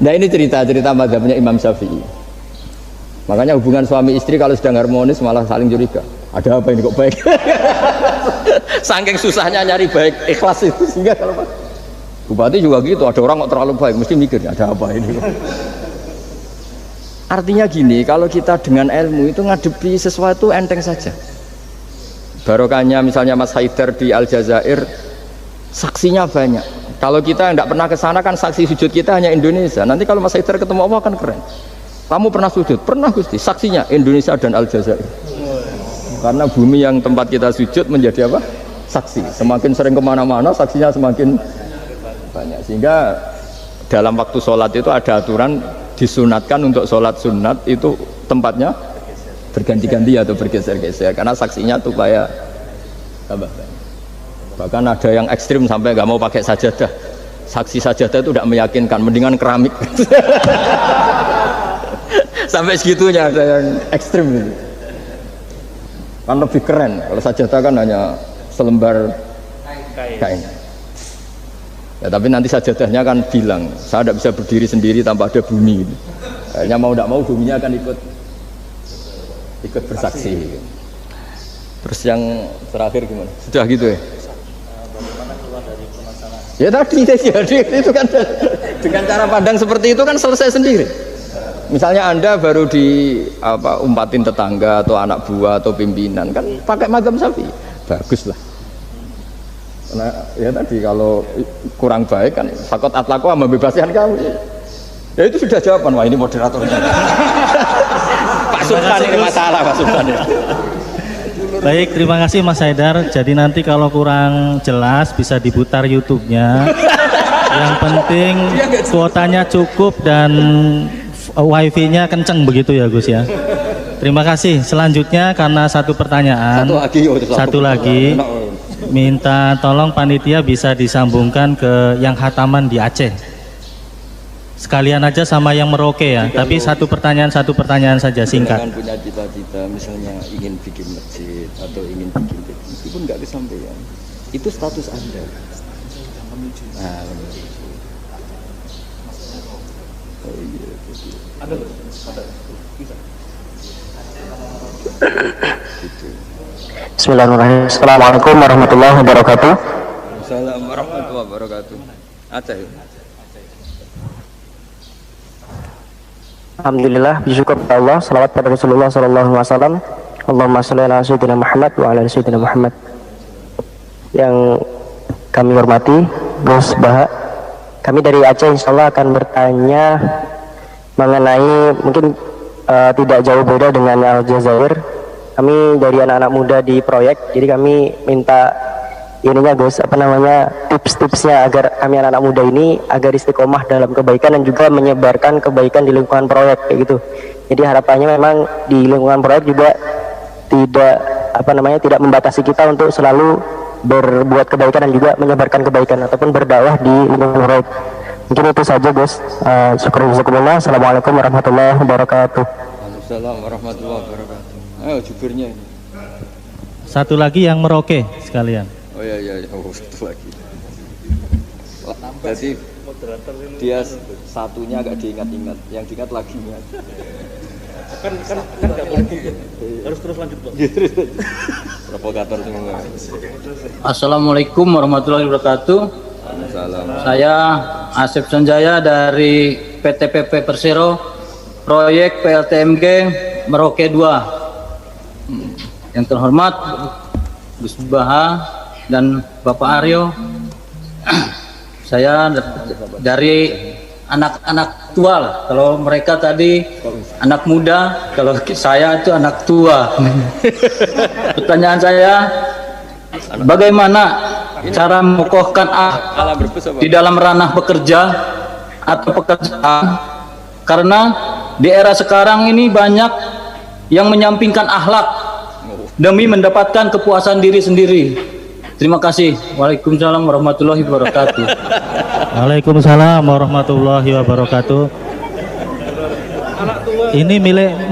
Nah ini cerita mazhabnya Imam Syafi'i. Makanya hubungan suami istri kalau sedang harmonis malah saling curiga. Ada apa ini kok baik? Saking susahnya nyari baik ikhlas itu sehingga kalau Pak Bupati juga gitu, ada orang kok terlalu baik mesti mikir ada apa ini. Artinya gini, kalau kita dengan ilmu itu ngadepi sesuatu enteng saja. Barokahnya misalnya Mas Haidar di Aljazair, saksinya banyak. Kalau kita tidak pernah ke sana kan saksi sujud kita hanya Indonesia. Nanti kalau Mas Haidar ketemu Allah kan keren. Kamu pernah sujud? Pernah Gusti. Saksinya Indonesia dan Aljazair. Karena bumi yang tempat kita sujud menjadi apa? Saksi. Semakin sering kemana-mana saksinya semakin banyak. Sehingga dalam waktu sholat itu ada aturan disunatkan untuk sholat sunat itu tempatnya berganti-ganti atau bergeser-geser karena saksinya tuh kayak tambah banyak. Bahkan ada yang ekstrim sampai nggak mau pakai sajadah. Saksi sajadah itu tidak meyakinkan, mendingan keramik. Sampai segitunya ada yang ekstrim gitu. Kan lebih keren kalau sajadah kan hanya selembar kain. Ya, tapi nanti sajadahnya kan bilang saya tidak bisa berdiri sendiri tanpa ada bumi gitu. Kayaknya mau tidak mau buminya akan ikut bersaksi. Terus yang terakhir gimana? Sudah gitu ya? Bagaimana keluar dari permasalahan? Ya tadi jadi itu kan dengan cara pandang seperti itu kan selesai sendiri. Misalnya Anda baru umpatin tetangga atau anak buah atau pimpinan kan pakai mazhab Syafi'i. Bagus lah. Nah, ya tadi kalau kurang baik kan fakot atlaku membebaskan kamu. Ya itu sudah jawaban. Wah ini moderatornya. Pak Subhan ini masalah Pak Subhan ya. Baik, terima kasih Mas Haidar. Jadi nanti kalau kurang jelas bisa diputar YouTube-nya. Yang penting kuotanya cukup dan wifi-nya kenceng begitu ya Gus ya. Terima kasih. Selanjutnya karena satu pertanyaan, satu lagi. Minta tolong panitia bisa disambungkan ke yang khataman di Aceh. Sekalian aja sama yang Merauke ya. Tapi satu pertanyaan saja singkat. Jangan punya cita-cita misalnya ingin bikin masjid atau ingin bikin meskipun nggak kesampaian. Itu status Anda. Nah, oh iya. Ada. Bisa. Gitu. Bismillahirrahmanirrahim. Assalamualaikum warahmatullahi wabarakatuh. Assalamualaikum warahmatullahi wabarakatuh. Aceh. Alhamdulillah, bersyukur kepada Allah. Salawat pada Rasulullah sallallahu alaihi wasallam. Allahumma shalli ala sayyidina Muhammad wa ala sayyidina Muhammad. Yang kami hormati Gus Baha, kami dari Aceh insyaallah akan bertanya mengenai mungkin tidak jauh beda dengan Aljazair. Kami dari anak-anak muda di proyek, jadi kami minta ininya Gus, tips-tipsnya agar kami anak-anak muda ini agar istiqomah dalam kebaikan dan juga menyebarkan kebaikan di lingkungan proyek kayak gitu. Jadi harapannya memang di lingkungan proyek juga tidak membatasi kita untuk selalu berbuat kebaikan dan juga menyebarkan kebaikan ataupun berdakwah di lingkungan proyek. Mungkin itu saja Gus. Assalamualaikum warahmatullahi wabarakatuh. Waalaikumsalam warahmatullahi wabarakatuh. Ayo jubirnya ini. Satu lagi yang Merauke sekalian. Oh iya, oh satu lagi. Jadi dia satunya agak diingat-ingat, yang diingat lagi ingat. Kan nggak boleh. Harus terus lanjut Pak. Provokator semua. Assalamualaikum warahmatullahi wabarakatuh. Salam. Saya Asep Sanjaya dari PT PP Persero, proyek PLTMG Merauke 2. Yang terhormat Gus Baha dan Bapak Aryo, saya dari anak-anak tua lah. Kalau mereka tadi anak muda, kalau saya itu anak tua. Pertanyaan saya, bagaimana cara mengokohkan di dalam ranah bekerja atau pekerjaan? Karena di era sekarang ini banyak yang menyampingkan akhlak demi mendapatkan kepuasan diri sendiri. Terima kasih. Waalaikumsalam warahmatullahi wabarakatuh. Waalaikumsalam warahmatullahi wabarakatuh. Ini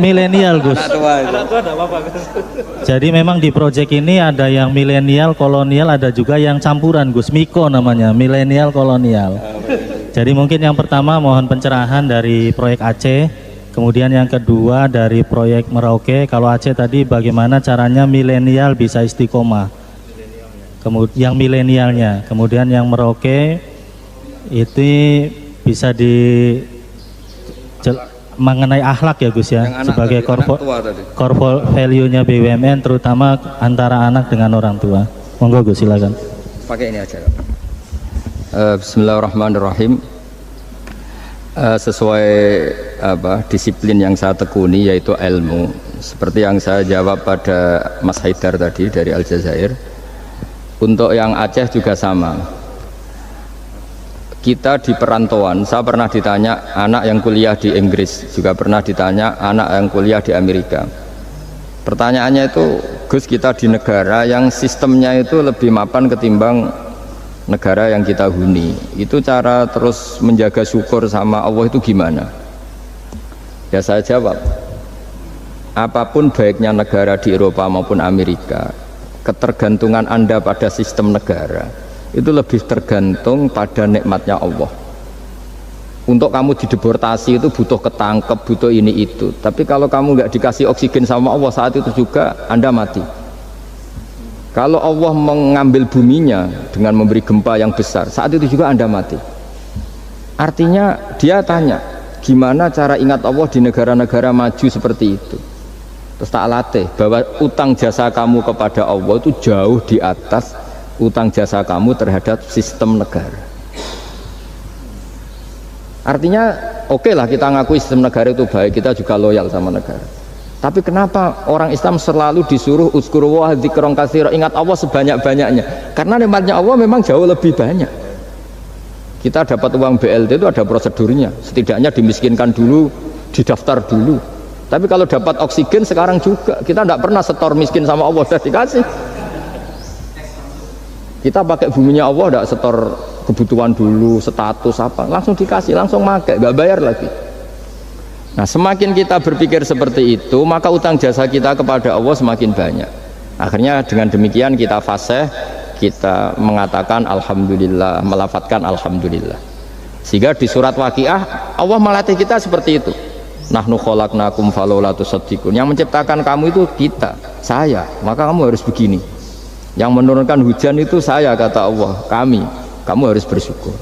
milenial, Gus. Anak tua ada apa-apa, Gus? Jadi memang di proyek ini ada yang milenial, kolonial, ada juga yang campuran, Gus. Miko namanya, milenial kolonial. Jadi mungkin yang pertama mohon pencerahan dari proyek Aceh, kemudian yang kedua dari proyek Merauke. Kalau Aceh tadi bagaimana caranya milenial bisa istiqomah? Kemudian yang milenialnya, kemudian yang Merauke itu bisa mengenai akhlak ya Gus ya, sebagai core value-nya BUMN terutama antara anak dengan orang tua. Monggo Gus, silakan. Pakai ini aja. Bismillahirrahmanirrahim. Sesuai disiplin yang saya tekuni yaitu ilmu. Seperti yang saya jawab pada Mas Haidar tadi dari Aljazair. Untuk yang Aceh juga sama. Kita di perantauan, saya pernah ditanya anak yang kuliah di Inggris, juga pernah ditanya anak yang kuliah di Amerika. Pertanyaannya itu, Gus, kita di negara yang sistemnya itu lebih mapan ketimbang negara yang kita huni. Itu cara terus menjaga syukur sama Allah itu gimana? Ya saya jawab, apapun baiknya negara di Eropa maupun Amerika, ketergantungan Anda pada sistem negara itu lebih tergantung pada nikmatnya Allah. Untuk kamu dideportasi itu butuh ketangkep, butuh ini itu. Tapi kalau kamu nggak dikasih oksigen sama Allah saat itu juga Anda mati. Kalau Allah mengambil buminya dengan memberi gempa yang besar, saat itu juga Anda mati. Artinya dia tanya, gimana cara ingat Allah di negara-negara maju seperti itu? Terus tak latih bahwa utang jasa kamu kepada Allah itu jauh di atas utang jasa kamu terhadap sistem negara. Artinya oke lah kita ngakui sistem negara itu baik, kita juga loyal sama negara. Tapi kenapa orang Islam selalu disuruh uzkuru wa dzikron katsira, ingat Allah sebanyak-banyaknya? Karena nikmatnya Allah memang jauh lebih banyak. Kita dapat uang BLT itu ada prosedurnya, setidaknya dimiskinkan dulu, didaftar dulu. Tapi kalau dapat oksigen sekarang juga, kita tidak pernah setor miskin sama Allah, sudah dikasih. Kita pakai buminya Allah, tidak setor kebutuhan dulu, status apa, langsung dikasih, langsung pakai, nggak bayar lagi. Nah semakin kita berpikir seperti itu, maka utang jasa kita kepada Allah semakin banyak. Akhirnya dengan demikian kita fasih, kita mengatakan Alhamdulillah, melafadzkan Alhamdulillah. Sehingga di surat Waqiah Allah melatih kita seperti itu. Nahnu khalaqnakum falaula tusaddiqun. Yang menciptakan kamu itu kita, saya, maka kamu harus begini. Yang menurunkan hujan itu saya, kata Allah, kami, kamu harus bersyukur.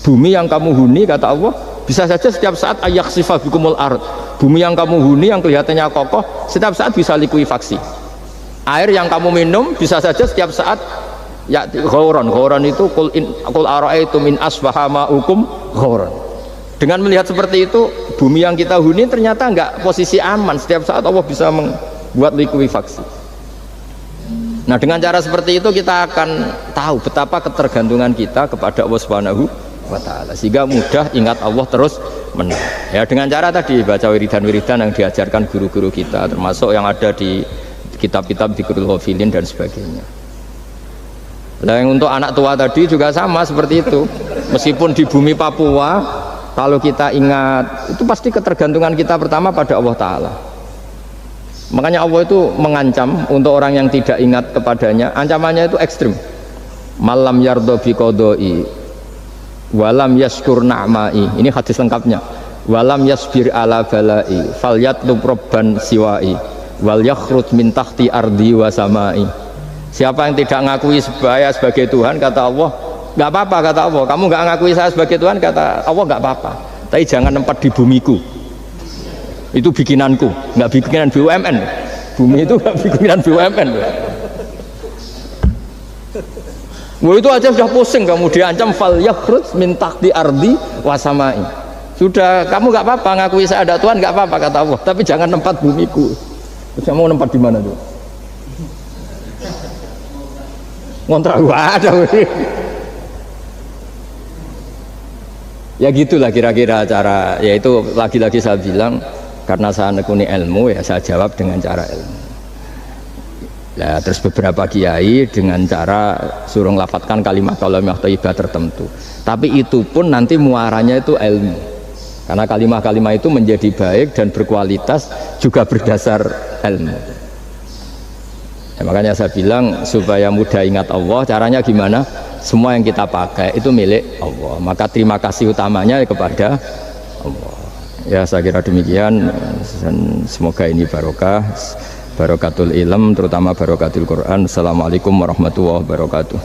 Bumi yang kamu huni, kata Allah, bisa saja setiap saat ayaksifa bikumul ard. Bumi yang kamu huni yang kelihatannya kokoh, setiap saat bisa likuifaksi. Air yang kamu minum bisa saja setiap saat ya ghauran itu qul ara'aitum min asbaha ma'ukum ghauran. Dengan melihat seperti itu, bumi yang kita huni ternyata enggak posisi aman, setiap saat Allah bisa membuat likuifaksi. Nah dengan cara seperti itu kita akan tahu betapa ketergantungan kita kepada Allah Subhanahu wa Ta'ala, sehingga mudah ingat Allah terus menerus. Ya dengan cara tadi baca wiridan-wiridan yang diajarkan guru-guru kita, termasuk yang ada di kitab-kitab Dzikrul Ghafilin dan sebagainya. Nah yang untuk anak tua tadi juga sama seperti itu. Meskipun di bumi Papua, kalau kita ingat itu pasti ketergantungan kita pertama pada Allah Ta'ala. Makanya Allah itu mengancam untuk orang yang tidak ingat kepadanya, ancamannya itu ekstrim. Malam yardo bi qodoi walam yaskur na'mai, ini hadis lengkapnya. Walam yasbir ala balai falyatlub robban siwai wal yakhrut min tahti ardi wa samai. Siapa yang tidak ngakui saya sebagai Tuhan, kata Allah, nggak apa-apa, kata Allah. Kamu nggak ngakui saya sebagai Tuhan, kata Allah, nggak apa-apa, tapi jangan tempat di bumiku. Itu bikinanku, nggak bikinan BUMN. Bumi itu nggak bikinan BUMN. Wah itu aja sudah pusing kamu diancam fal yakhruj min tahti ardi wasamai. Sudah kamu nggak apa-apa ngakui saya ada Tuhan nggak apa-apa kata Allah, tapi jangan tempat bumiku. Terus kamu mau tempat di mana tuh? Ngontrak gua ada. Ya gitulah kira-kira cara. Ya itu lagi-lagi saya bilang karena saya nekuni ilmu ya saya jawab dengan cara ilmu. Nah, terus beberapa kiai dengan cara suruh ngelafatkan kalimat-kalimat thayyibah tertentu. Tapi itu pun nanti muaranya itu ilmu. Karena kalimat-kalimat itu menjadi baik dan berkualitas juga berdasar ilmu. Ya, makanya saya bilang supaya mudah ingat Allah, caranya gimana? Semua yang kita pakai itu milik Allah. Maka terima kasih utamanya kepada Allah. Ya saya kira demikian. Dan semoga ini barokah. Barokatul ilm, terutama barokatul Quran. Assalamualaikum warahmatullahi wabarakatuh.